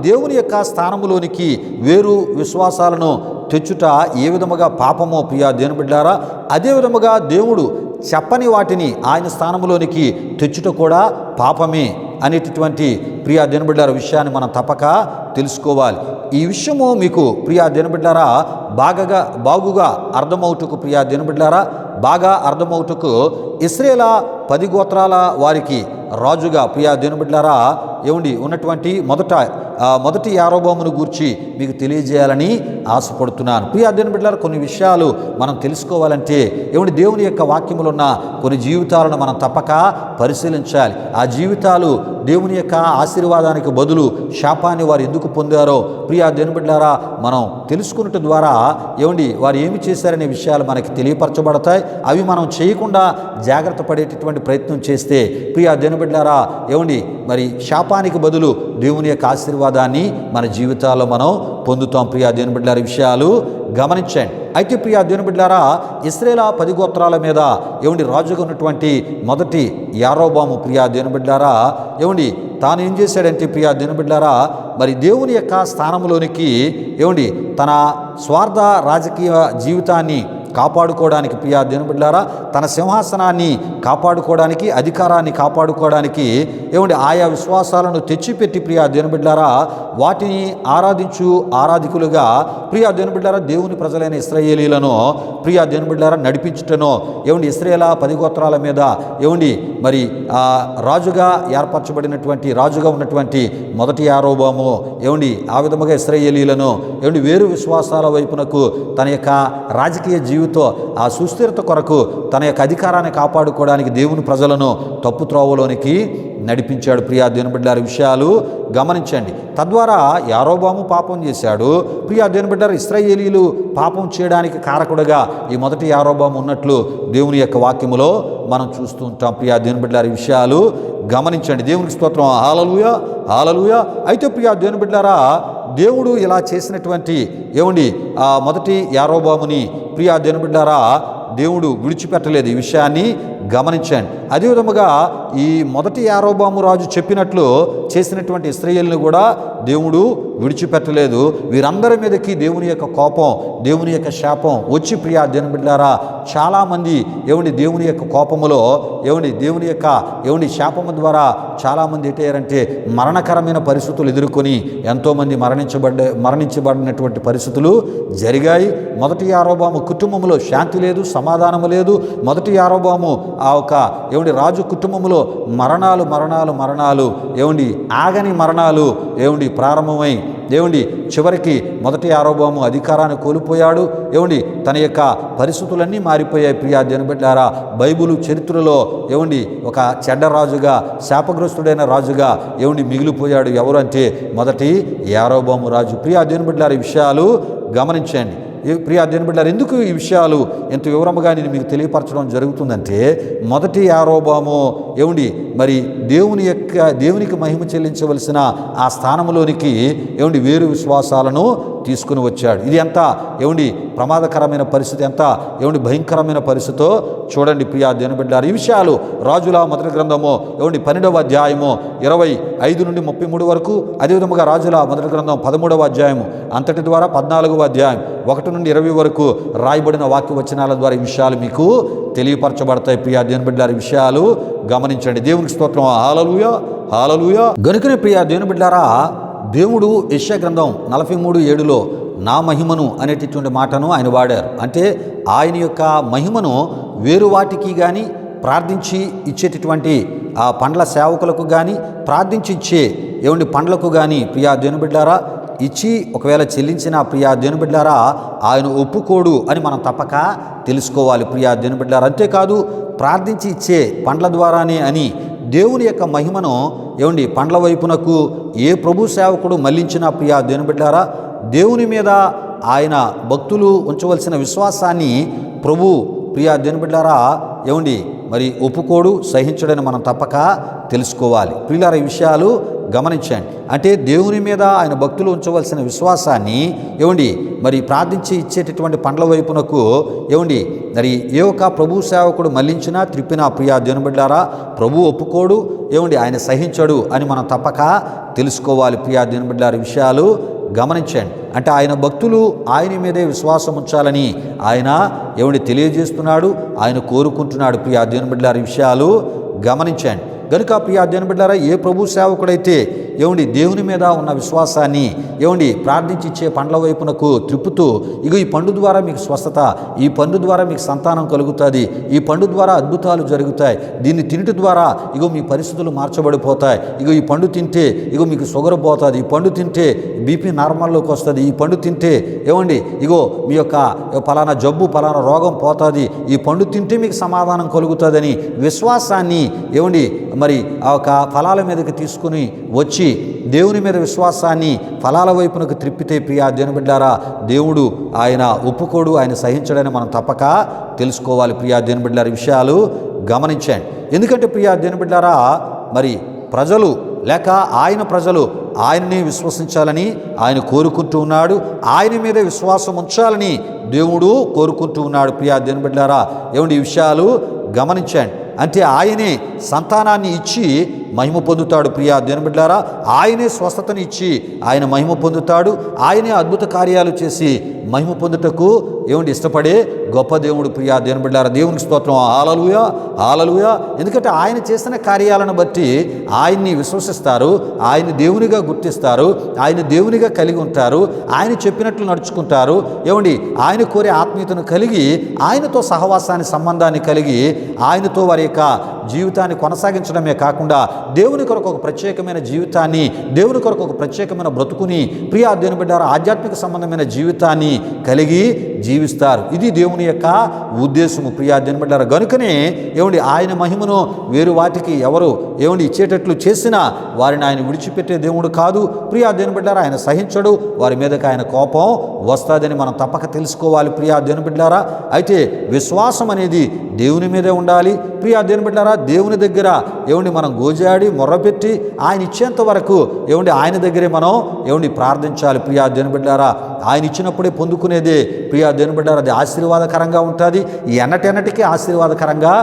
దేవుని యొక్క స్థానములోనికి వేరు విశ్వాసాలను తెచ్చుట ఏ విధముగా పాపమో ప్రియా దేవుని బిడ్డలారా, అదే విధముగా దేవుడు చెప్పని వాటిని ఆయన స్థానంలోనికి తెచ్చుట కూడా పాపమే అనేటటువంటి ప్రియా దేవుని బిడ్డలారా విషయాన్ని మనం తప్పక తెలుసుకోవాలి. ఈ విషయము మీకు ప్రియా దేవుని బిడ్డలారా బాగుగా అర్థమవుటకు ప్రియా దేవుని బిడ్డలారా బాగా అర్థమవుటకు ఇశ్రాయేలు 10 గోత్రాల వారికి రాజుగా ప్రియా దేవుని బిడ్డలారా ఉన్నటువంటి మొదటి యారోబామును గూర్చి మీకు తెలియజేయాలని ఆశపడుతున్నాను. ప్రియా దేవుని బిడ్డలారా, కొన్ని విషయాలు మనం తెలుసుకోవాలంటే దేవుని యొక్క వాక్యములో ఉన్న కొన్ని జీవితాలను మనం తప్పక పరిశీలించాలి. ఆ జీవితాలు దేవుని యొక్క ఆశీర్వాదానికి బదులు శాపాన్ని వారు ఎందుకు పొందారో ప్రియా దేవుని బిడ్డలారా మనం తెలుసుకున్నట్టు ద్వారా వారు ఏమి చేశారనే విషయాలు మనకి తెలియపరచబడతాయి. అవి మనం చేయకుండా జాగ్రత్త పడేటటువంటి ప్రయత్నం చేస్తే ప్రియా దేవుని బిడ్డలారా మరి శాపానికి బదులు దేవుని యొక్క ఆశీర్వాదాన్ని మన జీవితాల్లో మనం పొందుతాం. ప్రియా దేవుని బిడ్డలారా విషయాలు గమనించండి. అయితే ప్రియా దేవుని బిడ్డలారా, ఇశ్రాయేలు 10 గోత్రాల మీద రాజుగా ఉన్నటువంటి మొదటి యారోబాము ప్రియా దేవుని బిడ్డలారా తాను ఏం చేశాడంటే ప్రియా దేవుని బిడ్డలారా మరి దేవుని యొక్క స్థానంలోనికి తన స్వార్థ రాజకీయ జీవితాన్ని కాపాడుకోవడానికి ప్రియా దేవుని బిడ్డలారా, తన సింహాసనాన్ని కాపాడుకోవడానికి, అధికారాన్ని కాపాడుకోవడానికి ఆయా విశ్వాసాలను తెచ్చిపెట్టి ప్రియా దేవుని బిడ్డలారా వాటిని ఆరాధికులుగా ప్రియా దేవుని బిడ్డలారా దేవుని ప్రజలైన ఇశ్రాయేలీలను ప్రియా దేవుని బిడ్డలారా నడిపించుటనో ఇశ్రాయేలు 10 గోత్రాల మీద మరి రాజుగా ఏర్పరచబడినటువంటి రాజుగా ఉన్నటువంటి మొదటి యారోబాము ఆ విధముగా ఇశ్రాయేలీలను వేరు విశ్వాసాల వైపునకు తన యొక్క రాజకీయ జీవితం ఆ సుస్థిరత కొరకు తన యొక్క అధికారాన్ని కాపాడుకోవడానికి దేవుని ప్రజలను తప్పు త్రోవలోనికి నడిపించాడు. ప్రియా దేవుని బిడ్డలారా విషయాలు గమనించండి. తద్వారా యారోబాము పాపం చేశాడు. ప్రియా దేవుని బిడ్డలారా ఇశ్రాయేలీలు పాపం చేయడానికి కారకుడుగా ఈ మొదటి యారోబాము ఉన్నట్లు దేవుని యొక్క వాక్యములో మనం చూస్తూ ఉంటాం. ప్రియా దేవుని బిడ్డలారా విషయాలు గమనించండి. దేవునికి స్తోత్రం, హల్లెలూయా హల్లెలూయా. అయితే ప్రియా దేవుని బిడ్డలారా దేవుడు ఇలా చేసినటువంటి ఆ మొదటి యారోబాముని ప్రియా దేవుని బిడ్డలారా దేవుడు విడిచిపెట్టలేదు. ఈ విషయాన్ని గమనించండి. అదేవిధముగా ఈ మొదటి యారోబాము రాజు చెప్పినట్లు చేసినటువంటి ఇశ్రాయేలును కూడా దేవుడు విడిచిపెట్టలేదు. వీరందరి మీదకి దేవుని యొక్క కోపం, దేవుని యొక్క శాపం వచ్చి ప్రియా దేవుని బిడ్డలారా చాలామంది దేవుని యొక్క కోపములో దేవుని యొక్క శాపము ద్వారా చాలామంది ఎటయ్యారంటే మరణకరమైన పరిస్థితులు ఎదుర్కొని ఎంతోమంది మరణించబడినటువంటి పరిస్థితులు జరిగాయి. మొదటి యారోబాము కుటుంబంలో శాంతి లేదు, సమాధానము లేదు. మొదటి యారోబాము ఆ ఒక రాజు కుటుంబంలో మరణాలు ఆగని మరణాలు ప్రారంభమై చివరికి మొదటి యారోబాము అధికారాన్ని కోల్పోయాడు. తన యొక్క పరిస్థితులన్నీ మారిపోయాయి. ప్రియా దేవుని బిడ్డలారా బైబిలు చరిత్రలో ఒక చెడ్డ రాజుగా, శాపగ్రస్తుడైన రాజుగా మిగిలిపోయాడు. ఎవరు అంటే మొదటి యారోబాము రాజు. ప్రియా దేవుని బిడ్డలారా ఈ విషయాలు గమనించండి. ప్రియా దేవుని బిడ్డలారా ఎందుకు ఈ విషయాలు ఎంత వివరముగా నేను మీకు తెలియపరచడం జరుగుతుందంటే మొదటి యారోబాము మరి దేవునికి మహిమ చెల్లించవలసిన ఆ స్థానంలోనికి వేరు విశ్వాసాలను తీసుకుని వచ్చాడు. ఇది ఎంత ప్రమాదకరమైన పరిస్థితి, ఎంత భయంకరమైన పరిస్థితో చూడండి ప్రియా దేవుని బిడ్డలారా. ఈ విషయాలు రాజుల మొదటి గ్రంథము 12వ అధ్యాయము 25 నుండి 33 వరకు, అదేవిధముగా రాజుల మొదటి గ్రంథం 13వ అధ్యాయము అంతటి ద్వారా 14వ అధ్యాయం 1 నుండి 20 వరకు రాయబడిన వాక్య వచనాల ద్వారా ఈ విషయాలు మీకు తెలియపరచబడతాయి. ప్రియా దేవుని బిడ్డలారా ఈ విషయాలు గమనించండి. దేవునికి స్తోత్రం, హల్లెలూయా హల్లెలూయా. గనుకనే ప్రియా దేవుని బిడ్డలారా దేవుడు యెషయా గ్రంథం 43:7 నా మహిమను అనేటటువంటి మాటను ఆయన వాడారు. అంటే ఆయన యొక్క మహిమను వేరు వాటికి కానీ ప్రార్థించి ఇచ్చేటటువంటి ఆ పండ్ల సేవకులకు కానీ ప్రార్థించి ఇచ్చే పండ్లకు కానీ ప్రియా దేవుని బిడ్డారా ఇచ్చి ఒకవేళ చెల్లించిన ప్రియా దేవుని బిడ్డారా ఆయన ఒప్పుకోడు అని మనం తప్పక తెలుసుకోవాలి ప్రియా దేవుని బిడ్డారా. అంతేకాదు ప్రార్థించి ఇచ్చే పండ్ల ద్వారానే అని దేవుని యొక్క మహిమను పండ్ల వైపునకు ఏ ప్రభు సేవకుడు మళ్లించిన ప్రియా దేవుని బిడ్డారా దేవుని మీద ఆయన భక్తులు ఉంచవలసిన విశ్వాసాన్ని ప్రభు ప్రియా దేవుని బిడ్డారా మరి ఒప్పుకోడు, సహించడని మనం తప్పక తెలుసుకోవాలి. ప్రియులారా ఈ విషయాలు గమనించండి. అంటే దేవుని మీద ఆయన భక్తులు ఉంచవలసిన విశ్వాసాన్ని మరి ప్రార్థించి ఇచ్చేటటువంటి పండ్ల వైపునకు మరి ఏ ఒక్క ప్రభు సేవకుడు మళ్లించినా త్రిప్పినా ప్రియా దేవుని బిడ్డారా ప్రభు ఒప్పుకోడు, ఆయన సహించడు అని మనం తప్పక తెలుసుకోవాలి. ప్రియా దేవుని బిడ్డారా విషయాలు గమనించండి. అంటే ఆయన భక్తులు ఆయన మీదే విశ్వాసం ఉంచాలని ఆయన తెలియజేస్తున్నాడు, ఆయన కోరుకుంటున్నాడు. ప్రియా దేవుని బిడ్డలారా విషయాలు గమనించండి. గనుక ప్రియా దేవుని బిడ్డలారా ఏ ప్రభు సేవకుడైతే దేవుని మీద ఉన్న విశ్వాసాన్ని ప్రార్థించి ఇచ్చే పండ్ల వైపునకు త్రిప్పుతూ ఈ పండు ద్వారా మీకు స్వస్థత, ఈ పండు ద్వారా మీకు సంతానం కలుగుతుంది, ఈ పండు ద్వారా అద్భుతాలు జరుగుతాయి, దీన్ని తినట ద్వారా మీ పరిస్థితులు మార్చబడిపోతాయి, ఈ పండు తింటే మీకు షుగర్ పోతుంది, ఈ పండు తింటే బీపీ నార్మల్లోకి వస్తుంది, ఈ పండు తింటే మీ యొక్క ఫలానా జబ్బు ఫలానా రోగం పోతుంది, ఈ పండు తింటే మీకు సమాధానం కలుగుతుందని విశ్వాసాన్ని మరి ఆ యొక్క ఫలాల మీదకి తీసుకుని వచ్చి దేవుని మీద విశ్వాసాన్ని ఫలాల వైపునకు త్రిప్పితే ప్రియా దేవుని బిడ్డారా దేవుడు ఆయన ఒప్పుకోడు, ఆయన సహించడని మనం తప్పక తెలుసుకోవాలి. ప్రియా దేవుని బిడ్డారా విషయాలు గమనించండి. ఎందుకంటే ప్రియా దేవుని బిడ్డారా మరి ప్రజలు లేక ఆయన ప్రజలు ఆయనని విశ్వసించాలని ఆయన కోరుకుంటూ ఉన్నాడు, ఆయన మీద విశ్వాసం ఉంచాలని దేవుడు కోరుకుంటూ ఉన్నాడు. ప్రియా దేవుని బిడ్డారా ఈ విషయాలు గమనించండి. అంటే ఆయనే సంతానాన్ని ఇచ్చి మహిమ పొందుతాడు. ప్రియా దేవుని బిడ్డలారా ఆయనే స్వస్థతని ఇచ్చి ఆయన మహిమ పొందుతాడు, ఆయనే అద్భుత కార్యాలు చేసి మహిమ పొందుటకు ఇష్టపడే గొప్ప దేవుడు. ప్రియా దేవుని బిడ్డలారా దేవునికి స్తోత్రం, హల్లెలూయా హల్లెలూయా. ఎందుకంటే ఆయన చేసిన కార్యాలను బట్టి ఆయన్ని విశ్వసిస్తారు, ఆయన దేవునిగా గుర్తిస్తారు, ఆయన దేవునిగా కలిగి ఉంటారు, ఆయన చెప్పినట్లు నడుచుకుంటారు. ఆయన కోరే ఆత్మీయతను కలిగి ఆయనతో సహవాసాన్ని సంబంధాన్ని కలిగి ఆయనతో వారి యొక్క జీవితాన్ని కొనసాగించడమే కాకుండా దేవుని కొరకు ఒక ప్రత్యేకమైన జీవితాన్ని, దేవుని కొరకు ఒక ప్రత్యేకమైన బ్రతుకుని ప్రియా దేవుని బిడ్డలారా ఆధ్యాత్మిక సంబంధమైన జీవితాన్ని కలిగి జీవిస్తారు. ఇది దేవుని యొక్క ఉద్దేశము. ప్రియా దేవుని బిడ్డలారా గనుకనే ఆయన మహిమను వేరు వాటికి ఎవరు ఇచ్చేటట్లు చేసినా వారిని ఆయన విడిచిపెట్టే దేవుడు కాదు. ప్రియా దేవుని బిడ్డలారా ఆయన సహించడు, వారి మీదకి ఆయన కోపం వస్తుందని మనం తప్పక తెలుసుకోవాలి. ప్రియా దేవుని బిడ్డలారా అయితే విశ్వాసం అనేది దేవుని మీదే ఉండాలి. ప్రియా దేవుని బిడ్డలారా దేవుని దగ్గర మనం గోజాడి మొర్రపెట్టి ఆయన ఇచ్చేంత వరకు ఆయన దగ్గరే మనం ప్రార్థించాలి. ప్రియా దేవుని బిడ్డలారా ఆయన ఇచ్చినప్పుడే పొందుకునేదే ప్రియా దేవుని బిడ్డలారా అది ఆశీర్వాదకరంగా ఉంటుంది, ఎన్నటెన్నటికీ ఆశీర్వాదకరంగా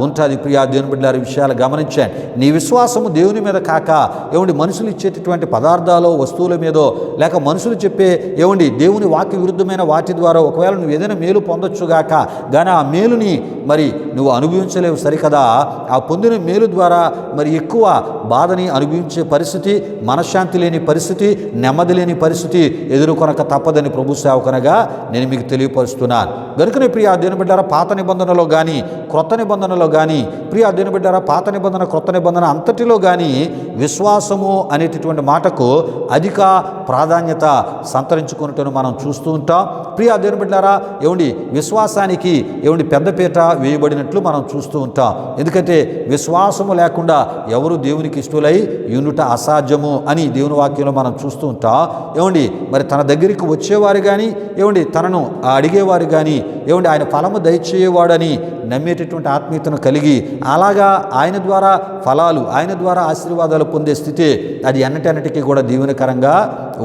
ఉంటుంది. ప్రియా దేవుని బిడ్డలారా విషయాలు గమనించండి. నీ విశ్వాసము దేవుని మీద కాక మనుషులు ఇచ్చేటటువంటి పదార్థాలు వస్తువుల మీదో లేక మనుషులు చెప్పే దేవుని వాక్య విరుద్ధమైన వాటి ద్వారా ఒకవేళ నువ్వు ఏదైనా మేలు పొందొచ్చుగాక కానీ ఆ మేలుని మరి నువ్వు అనుభవించలేవు సరికదా. ఆ పొందిన మేలు ద్వారా మరి ఎక్కువ బాధని అనుభవించే పరిస్థితి, మనశ్శాంతి లేని పరిస్థితి, నెమ్మది లేని పరిస్థితి ఎదుర్కొనక తప్పదని ప్రభు సేవకనగా నేను మీకు తెలియపరుస్తున్నాను. గనుకనే ప్రియా దేవుని బిడ్డలారా పాత నిబంధనలో కానీ క్రొత్త నిబంధనలో కానీ ప్రియా దేవుని బిడ్డలారా పాత నిబంధన క్రొత్త నిబంధన అంతటిలో కానీ విశ్వాసము అనేటటువంటి మాటకు అధిక ప్రాధాన్యత సంతరించుకున్నట్టును మనం చూస్తూ ఉంటాం. ప్రియా దేవుని బిడ్డలారా విశ్వాసానికి పెద్దపీట వేయబడినట్లు మనం చూస్తూ ఉంటాం. ఎందుకంటే విశ్వాసము లేకుండా ఎవరు దేవునికి ఇష్టలై యునుట అసాధ్యము అని దేవుని వాక్యంలో మనం చూస్తూ ఉంటాం. మరి తన దగ్గరికి వచ్చేవారు కానీ తనను అడిగేవారు కానీ ఆయన ఫలము దయచేయవాడని నమ్మేటటువంటి ఆత్మీయతను కలిగి అలాగా ఆయన ద్వారా ఫలాలు ఆయన ద్వారా ఆశీర్వాదాలు పొందే స్థితి అది అన్నిటికీ కూడా దీవెనకరంగా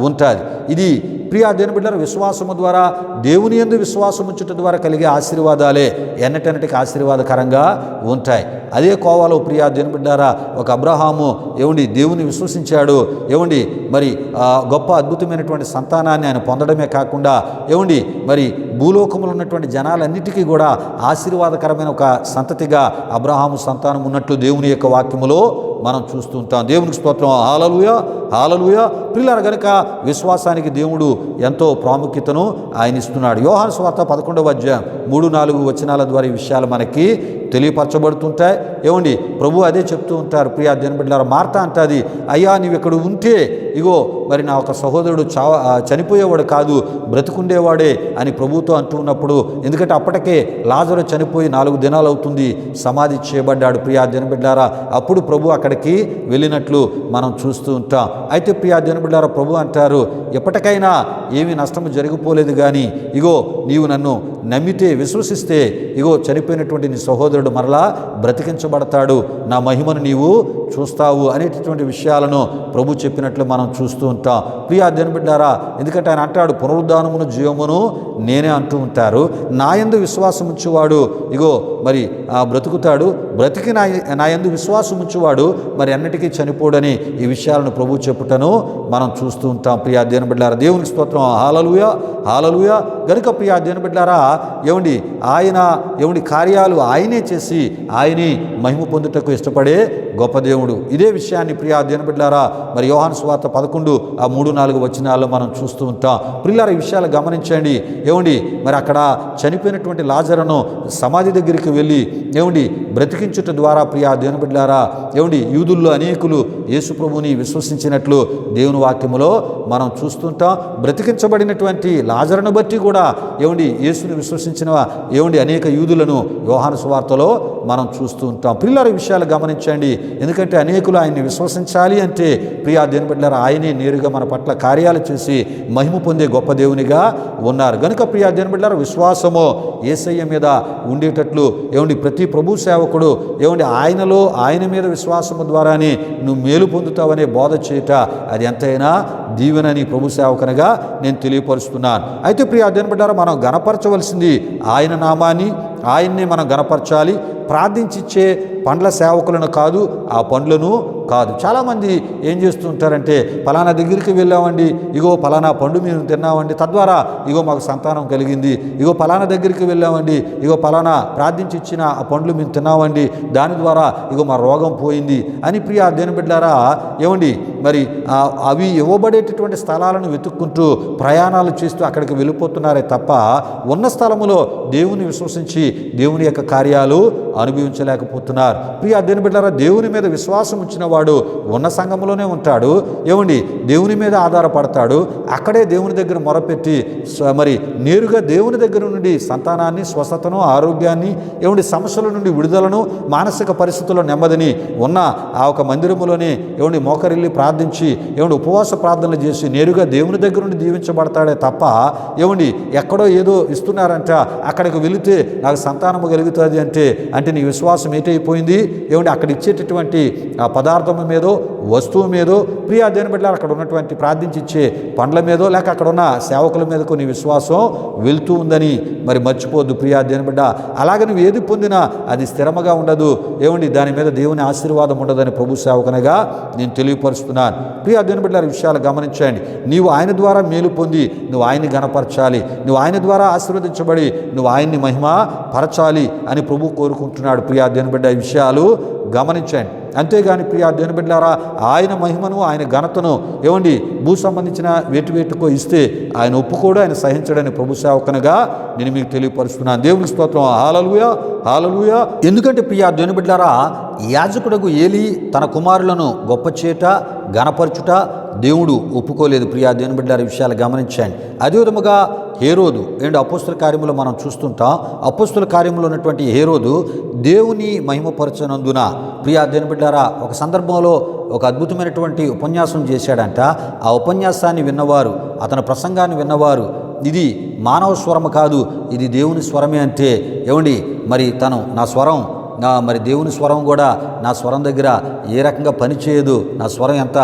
ఉంటుంది. ఇది ప్రియా దేవుని బిడ్డలారా విశ్వాసము ద్వారా దేవుని యందు విశ్వాసం ఉంచుట ద్వారా కలిగే ఆశీర్వాదాలే ఎన్నటన్నిటికీ ఆశీర్వాదకరంగా ఉంటాయి. అదే కోవాలో ప్రియా దేవుని బిడ్డలారా ఒక అబ్రహాము దేవుని విశ్వసించాడు, మరి గొప్ప అద్భుతమైనటువంటి సంతానాన్ని ఆయన పొందడమే కాకుండా మరి భూలోకములో ఉన్నటువంటి జనాలన్నిటికీ కూడా ఆశీర్వాదకరమైన ఒక సంతతిగా అబ్రహాము సంతానం ఉన్నట్లు దేవుని యొక్క వాక్యములో మనం చూస్తూ ఉంటాం. దేవునికి స్తోత్రం. హల్లెలూయా, హల్లెలూయా. ప్రియులారా, గనుక విశ్వాసానికి దేవుడు ఎంతో ప్రాముఖ్యతను ఆయన ఇస్తున్నాడు. యోహాను సువార్త 11వ అధ్యాయం 3-4 వచనాల ద్వారా ఈ విషయాలు మనకి తెలియపరచబడుతుంటాయి. ఏమండి, ప్రభు అదే చెప్తూ ఉంటారు. ప్రియా దేవుని బిడ్డలారా, మార్త అంటది, అయ్యా నీవు ఇక్కడ ఉంటే ఇగో మరి నా ఒక సహోదరుడు చనిపోయేవాడు కాదు, బ్రతుకుండేవాడే అని ప్రభుతో అంటూ ఉన్నప్పుడు, ఎందుకంటే అప్పటికే లాజరు చనిపోయి 4 దినాలు అవుతుంది, సమాధి చేయబడ్డాడు. ప్రియా దేవుని బిడ్డలారా, అప్పుడు ప్రభు అక్కడికి వెళ్ళినట్లు మనం చూస్తూ ఉంటాం. అయితే ప్రియా దేవుని బిడ్డలారా, ప్రభు అంటారు, ఎప్పటికైనా ఏమీ నష్టము జరిగిపోలేదు, కానీ ఇగో నీవు నన్ను నమ్మితే, విశ్వసిస్తే ఇగో చనిపోయినటువంటి నీ సహోదరుడు మరలా బ్రతికించబడతాడు, నా మహిమను నీవు చూస్తావు అనేటటువంటి విషయాలను ప్రభు చెప్పినట్లు మనం చూస్తూ ఉంటాం. ప్రియా దేవుని బిడ్డారా, ఎందుకంటే ఆయన అంటాడు, పునరుద్ధానమును జీవమును నేనే అంటూ ఉంటారు. నా యందు విశ్వాసం ఉంచువాడు ఇగో మరి బ్రతుకుతాడు, బ్రతికి నా యందు విశ్వాసం ఉంచువాడు మరి అన్నిటికీ చనిపోడని ఈ విషయాలను ప్రభు చెప్పుటను మనం చూస్తూ ఉంటాం. ప్రియా దేవుని బిడ్డారా, దేవునికి స్తోత్రం. హల్లెలూయా, హల్లెలూయా. గనుక ప్రియా దేవుని బిడ్డారా, ఏమండి ఆయన కార్యాలు ఆయనే చేసి ఆయనే మహిమ పొందుటకు ఇష్టపడే గొప్ప దేవుడు. ఇదే విషయాన్ని ప్రియా దేవుని బిడ్డలారా మరి యోహాను సువార్త 11:3-4 వచనాల్లో మనం చూస్తూ ఉంటాం. ప్రియులారా, ఈ విషయాలు గమనించండి. ఏమండి, మరి అక్కడ చనిపోయినటువంటి లాజరును సమాధి దగ్గరికి వెళ్ళి ఏమండి బ్రతికించుట ద్వారా ప్రియా దేవుని బిడ్డలారా, ఏమండి యూదుల్లో అనేకులు యేసు ప్రభువుని విశ్వసించినట్లు దేవుని వాక్యములో మనం చూస్తుంటాం. బ్రతికించబడినటువంటి లాజరును బట్టి కూడా ఏమండి యేసుని విశ్వసించిన ఏమండి అనేక యూదులను యోహాను సువార్తలో మనం చూస్తూ ఉంటాం. ప్రియులారా, ఈ విషయాలు గమనించండి. ఎందుకంటే అనేకులు ఆయన్ని విశ్వసించాలి అంటే ప్రియా దేవుని బిడ్డలారా, ఆయనే నేరుగా మన పట్ల కార్యాలు చేసి మహిమ పొందే గొప్ప దేవునిగా ఉన్నారు. గనుక ప్రియా దేవుని బిడ్డలారా, విశ్వాసము యేసయ్య మీద ఉండేటట్లు ఏమండి ప్రతి ప్రభు సేవకుడు ఏమండి ఆయన మీద విశ్వాసము ద్వారానే నువ్వు మేలు పొందుతావనే బోధ చేయట అది ఎంతైనా దీవెనని ప్రభు సేవకునిగా నేను తెలియపరుస్తున్నాను. అయితే ప్రియా దేవుని బిడ్డలారా, మనం గణపరచవలసింది ఆయన నామాన్ని, ఆయన్నే మనం గణపరచాలి. ప్రార్థించిచ్చే పండ్ల సేవకులను కాదు, ఆ పండ్లను కాదు. చాలామంది ఏం చేస్తుంటారంటే, ఫలానా దగ్గరికి వెళ్ళామండి, ఇగో ఫలానా పండు మేము తిన్నామండి, తద్వారా ఇగో మాకు సంతానం కలిగింది, ఇగో ఫలానా దగ్గరికి వెళ్ళామండి, ఇగో ఫలానా ప్రార్థించి ఇచ్చిన ఆ పండ్లు మేము తిన్నామండి, దాని ద్వారా ఇగో మా రోగం పోయింది అని ప్రియా దేవుని బిడ్డలారా, ఏమండి మరి అవి ఇవ్వబడేటటువంటి స్థలాలను వెతుక్కుంటూ ప్రయాణాలు చేస్తూ అక్కడికి వెళ్ళిపోతున్నారే తప్ప ఉన్న స్థలములో దేవుని విశ్వసించి దేవుని యొక్క కార్యాలు అనుభవించలేకపోతున్నారు. ప్రియా దేవుని బిడ్డలారా, దేవుని మీద విశ్వాసం ఉంచిన వాడు ఉన్న సంఘములోనే ఉంటాడు. ఏమండి దేవుని మీద ఆధారపడతాడు. అక్కడే దేవుని దగ్గర మొరపెట్టి మరి నేరుగా దేవుని దగ్గర నుండి సంతానాన్ని, స్వస్థతను, ఆరోగ్యాన్ని, ఏమండి సమస్యల నుండి విడుదలను, మానసిక పరిస్థితుల్లో నెమ్మదిని ఉన్న ఆ ఒక మందిరములోనే ఏమండి మోకరిల్లి ప్రార్థించి ఏమండి ఉపవాస ప్రార్థనలు చేసి నేరుగా దేవుని దగ్గర నుండి దీవించబడతాడే తప్ప ఏమండి ఎక్కడో ఏదో ఇస్తున్నారంట అక్కడికి వెళితే నాకు సంతానము కలుగుతుంది అంటే నీ విశ్వాసం ఏటైపోయింది? ఏమండి అక్కడ ఇచ్చేటటువంటి ఆ పదార్థము మీదో, వస్తువు మీదో, ప్రియా దేవుని బిడ్డలారా, అక్కడ ఉన్నటువంటి ప్రార్థించి ఇచ్చే పండ్ల మీదో, లేక అక్కడ ఉన్న సేవకుల మీద కొన్ని విశ్వాసం వెళ్తూ ఉందని మరి మర్చిపోద్దు ప్రియా దేవుని బిడ్డ. అలాగే నువ్వు ఏది పొందినా అది స్థిరముగా ఉండదు. ఏమండి దాని మీద దేవుని ఆశీర్వాదం ఉండదని ప్రభు సేవకునిగా నేను తెలియపరుస్తున్నాను. ప్రియా దేవుని బిడ్డలారా, విషయాలు గమనించండి. నీవు ఆయన ద్వారా మేలు పొంది నువ్వు ఆయన్ని గణపరచాలి, నువ్వు ఆయన ద్వారా ఆశీర్వదించబడి నువ్వు ఆయన్ని మహిమ పరచాలి అని ప్రభు కోరుకుంటున్నాడు. ప్రియా దేవుని బిడ్డ, ఈ విషయాలు గమనించండి. అంతేగాని ప్రియా దేవుని బిడ్డలారా, ఆయన మహిమను, ఆయన ఘనతను ఏమండి భూ సంబంధించిన వేటుకో ఇస్తే ఆయన ఒప్పుకోడు, ఆయన సహించడని ప్రభు సేవకునిగా నేను మీకు తెలియపరుస్తున్నాను. దేవునికి స్తోత్రం. హల్లెలూయా, హల్లెలూయా. ఎందుకంటే ప్రియా దేవుని బిడ్డలారా, యాజకుడగు ఏలీ తన కుమారులను గొప్ప చేట గణపరచుట దేవుడు ఒప్పుకోలేదు. ప్రియా దేవుని బిడ్డలారా, విషయాలు గమనించండి. అదే విధముగా హేరోదు అపోస్తుల కార్యములో మనం చూస్తుంటాం. అపోస్తుల కార్యములో ఉన్నటువంటి హేరోదు దేవుని మహిమపరచనందున ప్రియా దేవుని బిడ్డలారా, ఒక సందర్భంలో ఒక అద్భుతమైనటువంటి ఉపన్యాసం చేశాడంట. ఆ ఉపన్యాసాన్ని విన్నవారు, అతని ప్రసంగాన్ని విన్నవారు, ఇది మానవ స్వరం కాదు, ఇది దేవుని స్వరమే అంటే ఏమండి మరి తను నా స్వరం మరి దేవుని స్వరం కూడా నా స్వరం దగ్గర ఏ రకంగా పనిచేయదు, నా స్వరం ఎంత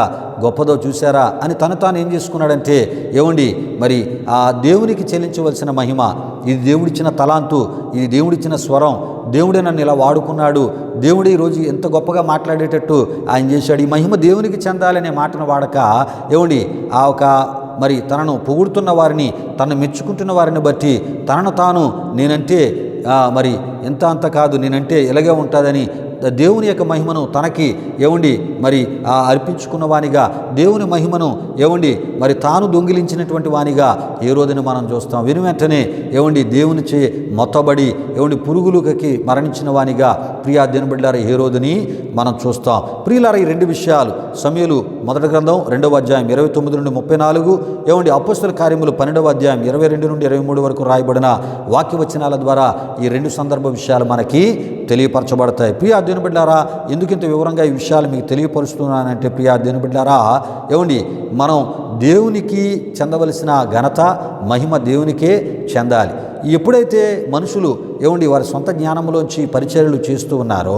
గొప్పదో చూసారా అని తాను ఏం చేసుకున్నాడంటే ఏమండి మరి ఆ దేవునికి చెల్లించవలసిన మహిమ, ఇది దేవుడిచ్చిన తలాంతు, ఇది దేవుడిచ్చిన స్వరం, దేవుడే నన్ను ఇలా వాడుకున్నాడు, దేవుడు ఈరోజు ఎంత గొప్పగా మాట్లాడేటట్టు ఆయన చేశాడు, ఈ మహిమ దేవునికి చెందాలనే మాటను వాడక ఏమండి ఆ ఒక మరి తనను పొగుడుతున్న వారిని, తనను మెచ్చుకుంటున్న వారిని బట్టి తనను తాను నేనంటే మరి ఎంత అంత కాదు, నేనంటే ఇలాగే ఉంటుందని దేవుని యొక్క మహిమను తనకి మరి అర్పించుకున్న వానిగా, దేవుని మహిమను మరి తాను దొంగిలించినటువంటి వానిగా ఏ రోజున మనం చూస్తాం. విని వెంటనే దేవుని చే మొత్తబడి పురుగులకి మరణించిన వానిగా ప్రియా దేవుని బిడ్డలారా ఏ రోజుని మనం చూస్తాం. ప్రియులారా, ఈ 2 విషయాలు సమూయేలు మొదటి గ్రంథం 2వ అధ్యాయం 29 నుండి 34, అపోస్తల కార్యములు 12వ అధ్యాయం 22 నుండి 23 వరకు రాయబడిన వాక్యవచనాల ద్వారా ఈ 2 సందర్భ విషయాలు మనకి తెలియపరచబడతాయి. ప్రియా దేవుని బిడ్డలారా, ఎందుకింత వివరంగా ఈ విషయాలు మీకు తెలియపరుస్తున్నానంటే, ప్రియా దేవుని బిడ్డలారా, మనం దేవునికి చెందవలసిన ఘనత మహిమ దేవునికే చెందాలి. ఎప్పుడైతే మనుషులు వారి సొంత జ్ఞానంలోంచి పరిచర్యలు చేస్తూ ఉన్నారో,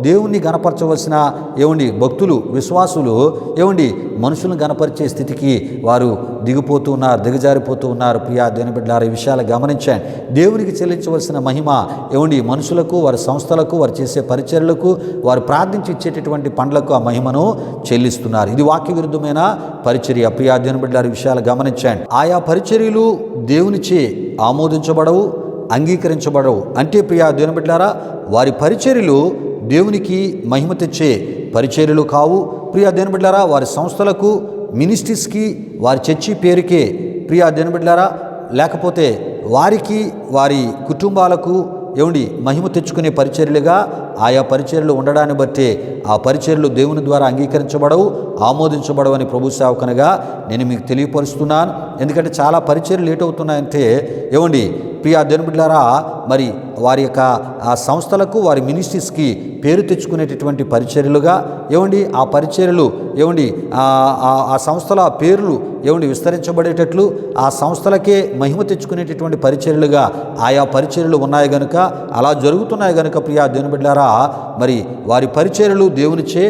దేవుణ్ణి గణపరచవలసిన భక్తులు, విశ్వాసులు మనుషులను గణపరిచే స్థితికి వారు దిగిపోతూ ఉన్నారు, దిగజారిపోతూ ఉన్నారు. ప్రియా దేవుని బిడ్డలారా, ఈ విషయాలు గమనించండి. దేవునికి చెల్లించవలసిన మహిమ మనుషులకు, వారి సంస్థలకు, వారు చేసే పరిచర్యలకు, వారు ప్రార్థించి ఇచ్చేటటువంటి పండ్లకు ఆ మహిమను చెల్లిస్తున్నారు. ఇది వాక్య విరుద్ధమైన పరిచర్య. ప్రియా దేవుని బిడ్డలారా, ఈ విషయాలు గమనించండి. ఆయా పరిచర్యలు దేవునిచే ఆమోదించబడవు, అంగీకరించబడవు. అంటే ప్రియా దేవుని బిడ్డలారా, వారి పరిచర్యలు దేవునికి మహిమ తెచ్చే పరిచర్యలు కావు. ప్రియా దేవుని బిడ్డలారా, వారి సంస్థలకు, మినిస్ట్రీస్కి, వారి చర్చి పేరుకే ప్రియా దేవుని బిడ్డలారా, లేకపోతే వారికి, వారి కుటుంబాలకు మహిమ తెచ్చుకునే పరిచర్యలుగా ఆయా పరిచర్యలు ఉండడాన్ని బట్టి ఆ పరిచర్యలు దేవుని ద్వారా అంగీకరించబడవు, ఆమోదించబడవని ప్రభు సేవకునిగా నేను మీకు తెలియపరుస్తున్నాను. ఎందుకంటే చాలా పరిచర్యలు లేట్ అవుతున్నాయంటే ప్రియా దేవుని బిడ్డలారా, మరి వారి యొక్క ఆ సంస్థలకు, వారి మినిస్ట్రీస్కి పేరు తెచ్చుకునేటటువంటి పరిచర్యలుగా ఆ పరిచర్యలు ఆ సంస్థల పేర్లు విస్తరించబడేటట్లు, ఆ సంస్థలకే మహిమ తెచ్చుకునేటటువంటి పరిచర్యలుగా ఆయా పరిచర్యలు ఉన్నాయి గనుక, అలా జరుగుతున్నాయి గనుక ప్రియా దేవుని బిడ్డలారా, మరి వారి పరిచర్యలు దేవునిచే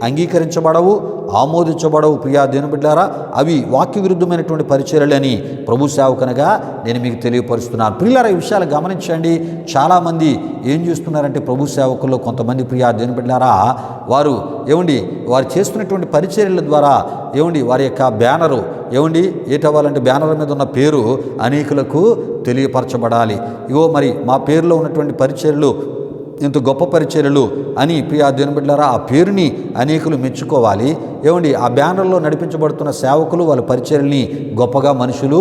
అంగీకరించబడవు, ఆమోదించబడవు. ప్రియా దేవుని బిడ్డలారా, అవి వాక్య విరుద్ధమైనటువంటి పరిచర్యలని ప్రభు సేవకునిగా నేను మీకు తెలియపరుస్తున్నాను. ప్రియులారా, ఈ విషయాలు గమనించండి. చాలామంది ఏం చేస్తున్నారంటే, ప్రభు సేవకుల్లో కొంతమంది ప్రియా దేవుని బిడ్డలారా, వారు వారు చేస్తున్నటువంటి పరిచర్యల ద్వారా వారి యొక్క బ్యానరు ఏటవ్వాలంటే బ్యానర్ మీద ఉన్న పేరు అనేకులకు తెలియపరచబడాలి. మరి మా పేరులో ఉన్నటువంటి పరిచర్యలు ఇంత గొప్ప పరిచర్యలు అని ప్రియా దేవుని బిడ్డలారా, ఆ పేరుని అనేకులు మెచ్చుకోవాలి. ఆ బ్యానర్లో నడిపించబడుతున్న సేవకులు వాళ్ళ పరిచర్యల్ని గొప్పగా మనుషులు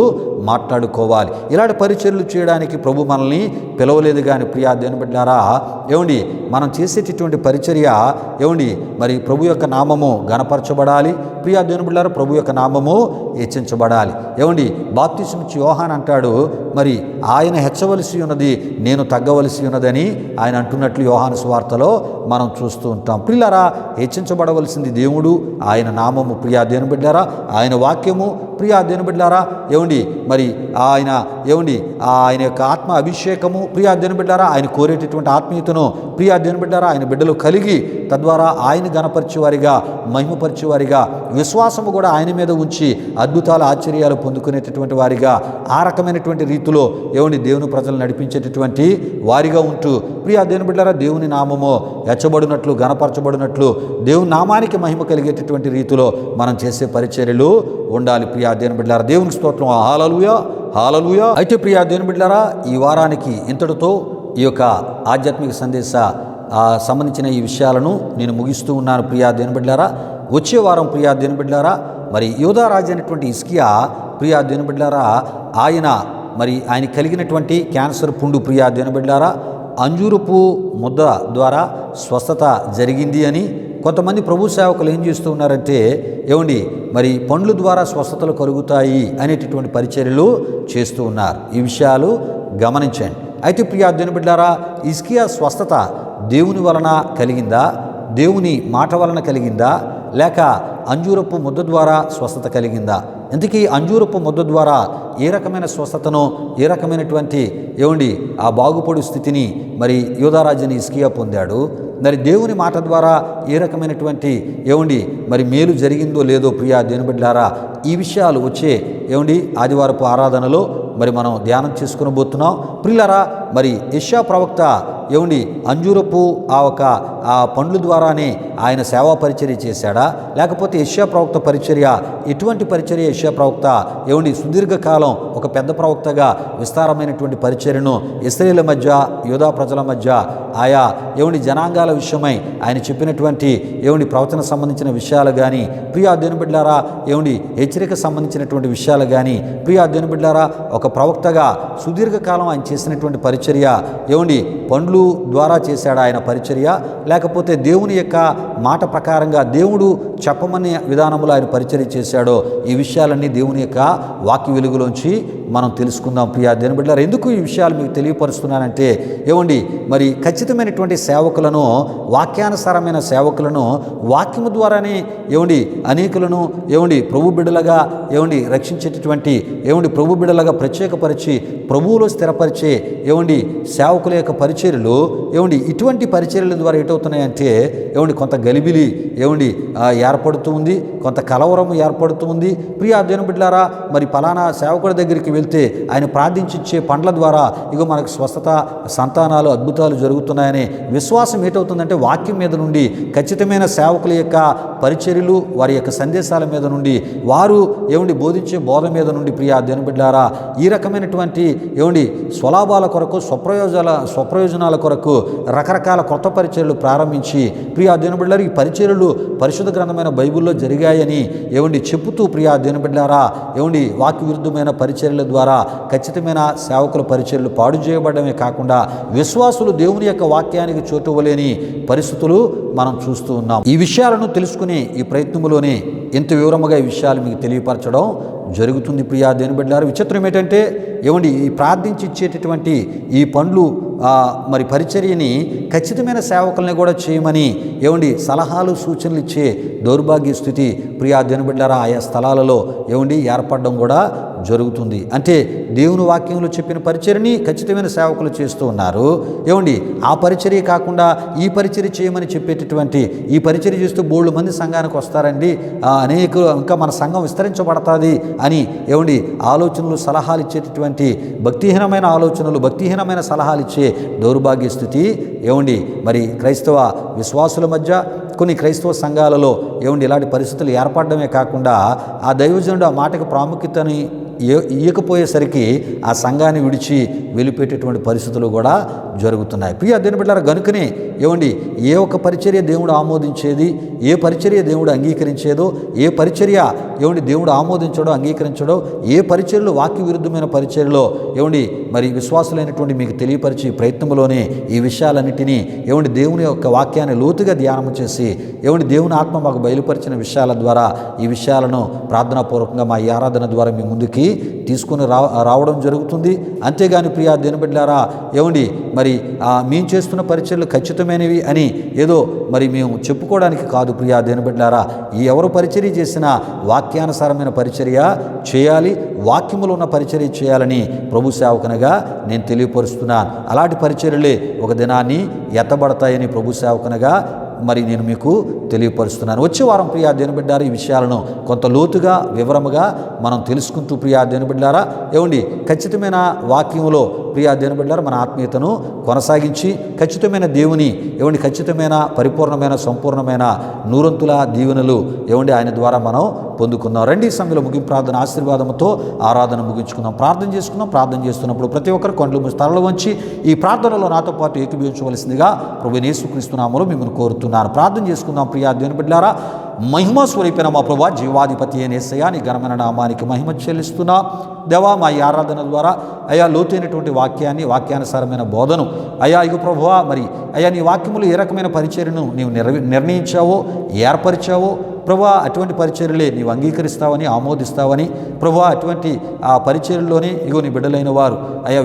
మాట్లాడుకోవాలి. ఇలాంటి పరిచర్యలు చేయడానికి ప్రభు మనల్ని పిలవలేదు. కానీ ప్రియా దేవుని బిడ్డలారా, మనం చేసేటటువంటి పరిచర్య మరి ప్రభు యొక్క నామము గణపరచబడాలి. ప్రియా దేవుని బిడ్డలారా, ప్రభు యొక్క నామము హెచ్చించబడాలి. బాప్తిసమిచ్చి యోహాన్ అంటాడు, మరి ఆయన హెచ్చవలసి ఉన్నది, నేను తగ్గవలసి ఉన్నదని ఆయన అంటున్నట్లు యోహాను సువార్తలో మనం చూస్తూ ఉంటాం. ప్రియులారా, హెచ్చించబడవలసింది దేవుడు, ఆయన నామము. ప్రియా దేవుని బిడ్డలారా, ఆయన వాక్యము. ప్రియా దేవుని బిడ్డలారా, మరి ఆయన ఆయన యొక్క ఆత్మ అభిషేకము. ప్రియా దేవుని బిడ్డలారా, ఆయన కోరేటటువంటి ఆత్మీయతను ప్రియా దేవుని బిడ్డలారా ఆయన బిడ్డలు కలిగి, తద్వారా ఆయన గణపరిచేవారిగా, మహిమపరిచేవారిగా, విశ్వాసము కూడా ఆయన మీద ఉంచి అద్భుతాలు, ఆశ్చర్యాలు పొందుకునేటటువంటి వారిగా, ఆ రకమైనటువంటి రీతిలో దేవుని ప్రజలు నడిపించేటటువంటి వారిగా ఉంటూ ప్రియా దేవుని బిడ్డలారా, దేవుని నామము హెచ్చబడినట్లు, గణపరచబడినట్లు, దేవుని నామానికి మహిమ కలిగేటటువంటి రీతిలో మనం చేసే పరిచర్యలు ఉండాలి. ప్రియా దేవుని బిడ్డలారా, దేవునికి స్తోత్రం. హల్లెలూయా, హల్లెలూయా. అయితే ప్రియా దేవుని బిడ్డలారా, ఈ వారానికి ఇంతటితో ఈ యొక్క ఆధ్యాత్మిక సందేశ సంబంధించిన ఈ విషయాలను నేను ముగిస్తూ ఉన్నాను. ప్రియా దేవుని బిడ్డలారా, వచ్చే వారం ప్రియా దేవుని బిడ్డలారా, మరి యూదా రాజు అయినటువంటి హిజ్కియా ప్రియా దేవుని బిడ్డలారా, ఆయన కలిగినటువంటి క్యాన్సర్ పుండు ప్రియా దేవుని బిడ్డలారా, అంజూరపు ముద్ద ద్వారా స్వస్థత జరిగింది అని కొంతమంది ప్రభు సేవకులు ఏం చేస్తూ ఉన్నారంటే, మరి పండ్ల ద్వారా స్వస్థతలు కలుగుతాయి అనేటటువంటి పరిచర్యలు చేస్తూ ఉన్నారు. ఈ విషయాలు గమనించండి. అయితే ప్రియా దేవుని బిడ్డలారా, హిజ్కియా స్వస్థత దేవుని వలన కలిగిందా, దేవుని మాట వలన కలిగిందా, లేక అంజూరపు ముద్ద ద్వారా స్వస్థత కలిగిందా? ఇంతకీ అంజూరపు ముద్ద ద్వారా ఏ రకమైన స్వస్థతను, ఏ రకమైనటువంటి ఆ బాగుపడు స్థితిని మరి యూదారాజుని హిజ్కియా పొందాడు? మరి దేవుని మాట ద్వారా ఏ రకమైనటువంటి మరి మేలు జరిగిందో లేదో ప్రియా దేవుని బిడ్డలారా, ఈ విషయాలు వచ్చే ఆదివారపు ఆరాధనలో మరి మనం ధ్యానం చేసుకునబోతున్నాం. ప్రియులారా, మరి యెషయా ప్రవక్త అంజూరపు ఆ పండ్ల ద్వారానే ఆయన సేవా పరిచర్య చేశాడా, లేకపోతే యెషయా ప్రవక్త పరిచర్య, ఎటువంటి పరిచర్య యెషయా ప్రవక్త సుదీర్ఘకాలం ఒక పెద్ద ప్రవక్తగా విస్తారమైనటువంటి పరిచర్యను ఇశ్రాయేలు మధ్య, యూదా ప్రజల మధ్య, ఆయా జనాంగాల విషయమై ఆయన చెప్పినటువంటి ప్రవచన సంబంధించిన విషయాలు కానీ, ప్రియా దేవుని బిడ్డలారా హెచ్చరిక సంబంధించినటువంటి విషయాలు కానీ, ప్రియా దేవుని బిడ్డలారా ఒక ప్రవక్తగా సుదీర్ఘకాలం ఆయన చేసినటువంటి పరిచర్య పండ్లు ద్వారా చేశాడు ఆయన పరిచర్య, లేకపోతే దేవుని యొక్క మాట ప్రకారంగా దేవుడు చెప్పమనే విధానంలో ఆయన పరిచర్య చేశాడో, ఈ విషయాలన్నీ దేవుని యొక్క వాక్య వెలుగులోంచి మనం తెలుసుకుందాం. ప్రియా దేవుని బిడ్డలారా, ఎందుకు ఈ విషయాలు మీకు తెలియపరుస్తున్నానంటే మరి ఖచ్చితమైనటువంటి సేవకులను, వాక్యానుసారమైన సేవకులను వాక్యము ద్వారానే అనేకులను ప్రభు బిడ్డలుగా రక్షించేటటువంటి ప్రభు బిడ్డలుగా ప్రత్యేకపరిచి ప్రభువులో స్థిరపరిచే సేవకుల యొక్క పరిచర్యలు ఇటువంటి పరిచర్యల ద్వారా ఏటవుతున్నాయంటే కొంత గలిబిలి ఏర్పడుతూ ఉంది, కొంత కలవరం ఏర్పడుతూ ఉంది. ప్రియా దేవుని బిడ్డలారా, మరి పలానా సేవకుడి దగ్గరికి వెళ్తే ఆయన ప్రార్థించే పండ్ల ద్వారా మనకు స్వస్థత, సంతానాలు, అద్భుతాలు జరుగుతున్నాయని విశ్వాసం ఏటవుతుందంటే వాక్యం మీద నుండి, ఖచ్చితమైన సేవకుల యొక్క పరిచర్యలు, వారి యొక్క సందేశాల మీద నుండి, వారు బోధించే బోధ మీద నుండి. ప్రియా దేవుని బిడ్డలారా, ఈ రకమైనటువంటి స్వలాభాల కొరకు, స్వప్రయోజనాల కొరకు రకరకాల కొత్త పరిచర్యలు ప్రారంభించి, ప్రియా దేవుని బిడ్డలారా, ఈ పరిచర్యలు పరిశుద్ధ గ్రంథమైన బైబిల్లో జరిగాయని చెప్పుతూ, ప్రియా దేవుని బిడ్డలారా వాక్య విరుద్ధమైన పరిచర్యల ద్వారా ఖచ్చితమైన సేవకుల పరిచర్యలు పాడు చేయబడమే కాకుండా విశ్వాసులు దేవుని యొక్క వాక్యానికి చోటు ఇవ్వలేని పరిస్థితులు మనం చూస్తూ ఉన్నాం. ఈ విషయాలను తెలుసుకునే ఈ ప్రయత్నంలోనే ఎంత వివరముగా ఈ విషయాలు మీకు తెలియపరచడం జరుగుతుంది. ప్రియా దేవుని బిడ్డలారా, విచిత్రం ఏంటంటే ఈ ప్రార్థించి ఇచ్చేటటువంటి ఈ పండ్లు మరి పరిచర్యని ఖచ్చితమైన సేవకుల్ని కూడా చేయమని సలహాలు, సూచనలు ఇచ్చే దౌర్భాగ్య స్థితి ప్రియా దేవుని బిడ్డలారా ఆయా స్థలాలలో ఏర్పడడం కూడా జరుగుతుంది. అంటే దేవుని వాక్యంలో చెప్పిన పరిచర్యని ఖచ్చితమైన సేవకులు చేస్తూ ఉన్నారు. ఆ పరిచర్య కాకుండా ఈ పరిచర్య చేయమని చెప్పేటటువంటి, ఈ పరిచర్య చేస్తూ బోళ్ళు మంది సంఘానికి వస్తారండి, ఇంకా మన సంఘం విస్తరించబడతాది అని ఆలోచనలు, సలహాలు ఇచ్చేటటువంటి భక్తిహీనమైన ఆలోచనలు, భక్తిహీనమైన సలహాలు ఇచ్చే దౌర్భాగ్య స్థితి మరి క్రైస్తవ విశ్వాసుల మధ్య, కొన్ని క్రైస్తవ సంఘాలలో ఇలాంటి పరిస్థితులు ఏర్పడమే కాకుండా ఆ దైవజనుడు ఆ మాటకు ప్రాముఖ్యతని ఇయ్యకపోయేసరికి ఆ సంఘాన్ని విడిచి వెళ్ళిపోయేటటువంటి పరిస్థితులు కూడా జరుగుతున్నాయి. ప్రియా దేవుని బిడ్డలారా, గనుకనే ఏ ఒక్క పరిచర్య దేవుడు ఆమోదించేది, ఏ పరిచర్య దేవుడు అంగీకరించేదో, ఏ పరిచర్య దేవుడు ఆమోదించడో, అంగీకరించడో, ఏ పరిచర్యలు వాక్య విరుద్ధమైన పరిచర్యలో మరి విశ్వాసులైనటువంటి మీకు తెలియపరిచే ప్రయత్నంలోనే ఈ విషయాలన్నిటినీ దేవుని యొక్క వాక్యాన్ని లోతుగా ధ్యానం చేసి దేవుని ఆత్మ మాకు బయలుపరిచిన విషయాల ద్వారా ఈ విషయాలను ప్రార్థనాపూర్వకంగా మా ఈ ఆరాధన ద్వారా మీ ముందుకి తీసుకుని రావడం జరుగుతుంది. అంతేగాని ప్రియా దేవుని బిడ్డలారా, మరి మేము చేస్తున్న పరిచర్యలు ఖచ్చితమైనవి అని ఏదో మరి మేము చెప్పుకోవడానికి కాదు. ప్రియా దేవుని బిడ్డలారా, ఎవరు పరిచర్య చేసినా వాక్యానుసారమైన పరిచర్య చేయాలి, వాక్యములో ఉన్న పరిచర్య చేయాలని ప్రభు సేవకునిగా నేను తెలియపరుస్తున్నాను. అలాంటి పరిచర్యలే ఒక దినాన్ని ఎత్తబడతాయని ప్రభు సేవకునిగా మరి నేను మీకు తెలియపరుస్తున్నాను. వచ్చే వారం ప్రియా దేవుని బిడ్డలారా, ఈ విషయాలను కొంత లోతుగా, వివరముగా మనం తెలుసుకుంటూ ప్రియా దేవుని బిడ్డలారా ఖచ్చితమైన వాక్యములో ప్రియా దేవుని బిడ్డలారా మన ఆత్మీయతను కొనసాగించి ఖచ్చితమైన దేవుని ఖచ్చితమైన పరిపూర్ణమైన సంపూర్ణమైన నూరంతుల దీవెనలు ఆయన ద్వారా మనం పొందుకుందాం. రండి, ఈ సమయంలో ముగింపు ప్రార్థన ఆశీర్వాదంతో ఆరాధన ముగించుకుందాం. ప్రార్థన చేసుకుందాం. ప్రార్థన చేస్తున్నప్పుడు ప్రతి ఒక్కరు కొండలు స్థలంలో వంచి ఈ ప్రార్థనలో నాతో పాటు ఏకీభవించవలసిందిగా ప్రభువైన యేసుక్రీస్తు నామములో మిమ్మల్ని కోరుతున్నాను. ప్రార్థన చేసుకుందాం. ప్రియా దేవుని బిడ్డలారా, మహిమ స్వరూపైన మా ప్రభువా, జీవాధిపతి అయిన యేసయ్యా, నీ ఘనమైన నామానికి మహిమ చెల్లిస్తున్నా. దేవా, మా ఈ ఆరాధన ద్వారా అయా లోతైనటువంటి వాక్యాన్ని, వాక్యానుసారమైన బోధను ఇగో ప్రభువా, మరి నీ వాక్యములు ఏ రకమైన పరిచర్యను నీవు నిర్ణయించావో, ఏర్పరిచావో ప్రభువా, అటువంటి పరిచర్యలే నీవు అంగీకరిస్తావని, ఆమోదిస్తావని ప్రభువా, అటువంటి ఆ పరిచర్యల్లోనే నీ బిడ్డలైన వారు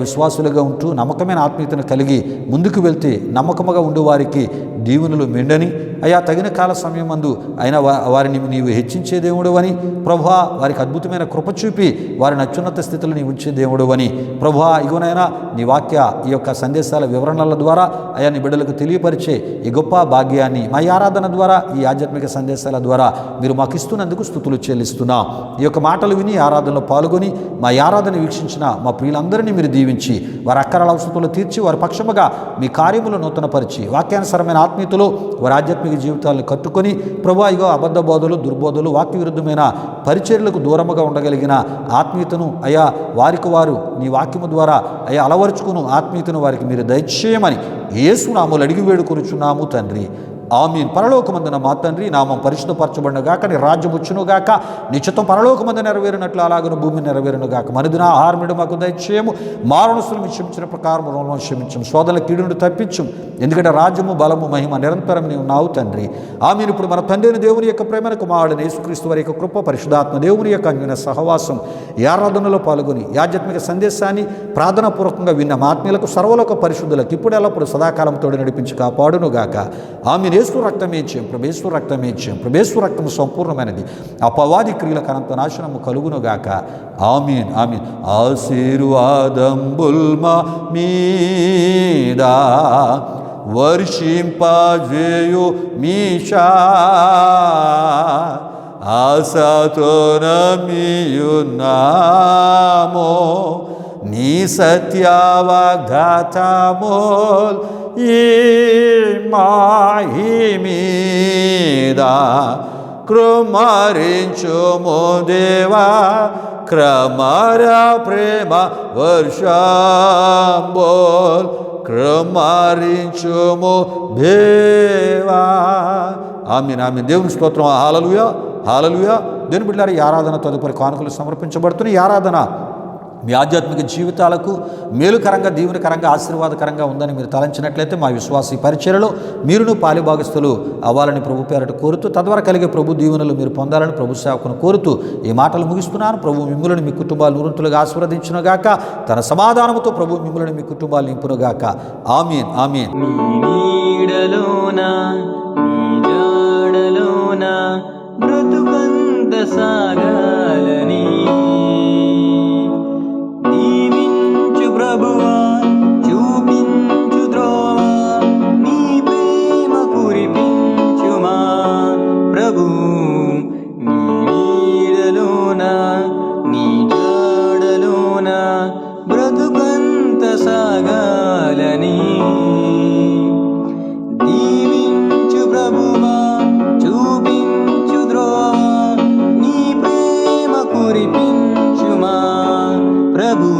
విశ్వాసులుగా ఉంటూ నమ్మకమైన ఆత్మీయతను కలిగి ముందుకు వెళ్తే నమ్మకముగా ఉండేవారికి దీవెనలు మెండని తగిన కాల సమయమందు వారిని నీవు హెచ్చించే దేవుడు అని ప్రభువా, వారికి అద్భుతమైన కృప చూపి వారిని అత్యున్నత స్థితిలో నీవు ఉంచే దేవుడు అని ప్రభువా, ఇగోనైనా నీ వాక్య ఈ యొక్క సందేశాల వివరణల ద్వారా నీ బిడ్డలకు తెలియపరిచే ఈ గొప్ప భాగ్యాన్ని మా ఆరాధన ద్వారా, ఈ ఆధ్యాత్మిక సందేశాల ద్వారా మీరు మాకు ఇస్తున్నందుకు స్తుతులు చెల్లిస్తున్నాం. ఈ యొక్క మాటలు విని ఆరాధనలో పాల్గొని మా ఆరాధన వీక్షించిన మా ప్రియులందరినీ మీరు దీవించి వారి అక్కరాల అవసరతలు తీర్చి వారి పక్షముగా మీ కార్యములు నూతనపరిచి వాక్యానుసరమైన ఆత్మీయతలో వారి ఆధ్యాత్మిక జీవితాలను కట్టుకొని ప్రభువా ఇగో అబద్ధ బోధలు దుర్బోధలు వాక్య విరుద్ధమైన పరిచర్యలకు దూరముగా ఉండగలిగిన ఆత్మీయతను అయా వారికి వారు నీ వాక్యము ద్వారా అయా అలవరుచుకును ఆత్మీయతను వారికి మీరు దయచేయమని యేసు నామములో అడిగి వేడుకొనుచున్నాము తండ్రి. ఆమీన్. పరలోకమందున మా తండ్రి నామం పరిశుద్ధపరచబడినగాక, నీ రాజ్యం వచ్చునుగాక, నీ చిత్తం పరలోకమందు నెరవేరినట్లు అలాగను భూమి నెరవేరునుగాక. మనుదిన ఆహారముడు మాకు దయచేయము, మారణస్తులు మీ క్షమించిన ప్రకారం రుణం క్షమించము, శోధనల కీడును తప్పించము, ఎందుకంటే రాజ్యము బలము మహిమ నిరంతరం నీవు నావు తండ్రి. ఆమీన్. ఇప్పుడు మన తండ్రిని దేవుని యొక్క ప్రేమైన కుమారుడు యేసుక్రీస్తు వారి యొక్క కృప, పరిశుద్ధాత్మ దేవుని యొక్క అన్యోన్య సహవాసం, ఈ ఆరాధనలో పాల్గొని ఈ ఆధ్యాత్మిక సందేశాన్ని ప్రార్థనాపూర్వకంగా విన్న మా ఆత్మీయులకు సర్వలోక పరిశుద్ధులకు ఇప్పుడు ఎల్లప్పుడు సదాకాలం తోడు నడిపించి కాపాడునుగాక. ఆమె యేసు రక్తమే చేయం, ప్రభేశ్వర రక్తమే చేయం, ప్రభేశ్వర రక్తము సంపూర్ణమైనది, అపవాది క్రియలకు అనంత నాశనము కలుగునుగాక. ఆమీన్ ఆమీన్. ఆశీర్వాదంబుల్మా మీద వర్షింపజేయు మీషా, ఆశతో నమ్మియున్నామో నీ సత్యవాగ్దాతమోల్ ఈ మాహి మీద కృమరించుము దేవా, క్రమర ప్రేమ వర్షంబోల్ కృమరించుము దేవా. ఆమీన్ ఆమీన్. దేవుని స్తోత్రం. హల్లెలూయా హల్లెలూయా. దేవుని బిడ్డలారా, ఈ ఆరాధన తదుపరి కానుకలు సమర్పించబడుతున్న ఈ ఆరాధన మీ ఆధ్యాత్మిక జీవితాలకు మేలుకరంగా, దీవెనకరంగా, ఆశీర్వాదకరంగా ఉందని మీరు తలంచినట్లయితే మా విశ్వాస పరిచర్యలో మీరును పాలిభాగస్తులు అవ్వాలని ప్రభు పేరట కోరుతూ, తద్వారా కలిగే ప్రభు దీవెనలు మీరు పొందాలని ప్రభు సేవకును కోరుతూ ఈ మాటలు ముగిస్తున్నాను. ప్రభు మిమ్ములను మీ కుటుంబాలు నూరంతులుగా ఆశీర్వదించునుగాక. తన సమాధానముతో ప్రభు మిమ్ములను మీ కుటుంబాలు నింపునుగాక. ఆమీన్ ఆమీన్. బ్రతుకంత సాగాలని దీవించు ప్రభువా, చూపించు త్రోవా, నీ ప్రేమ కురిపించుమా ప్రభు. నీ నీడలోన నీ జాడలోన బ్రతుకంత సాగాలని దీవించు ప్రభువా, చూపించు ద్రోవా, నీ ప్రేమ కురిపించుమా ప్రభు.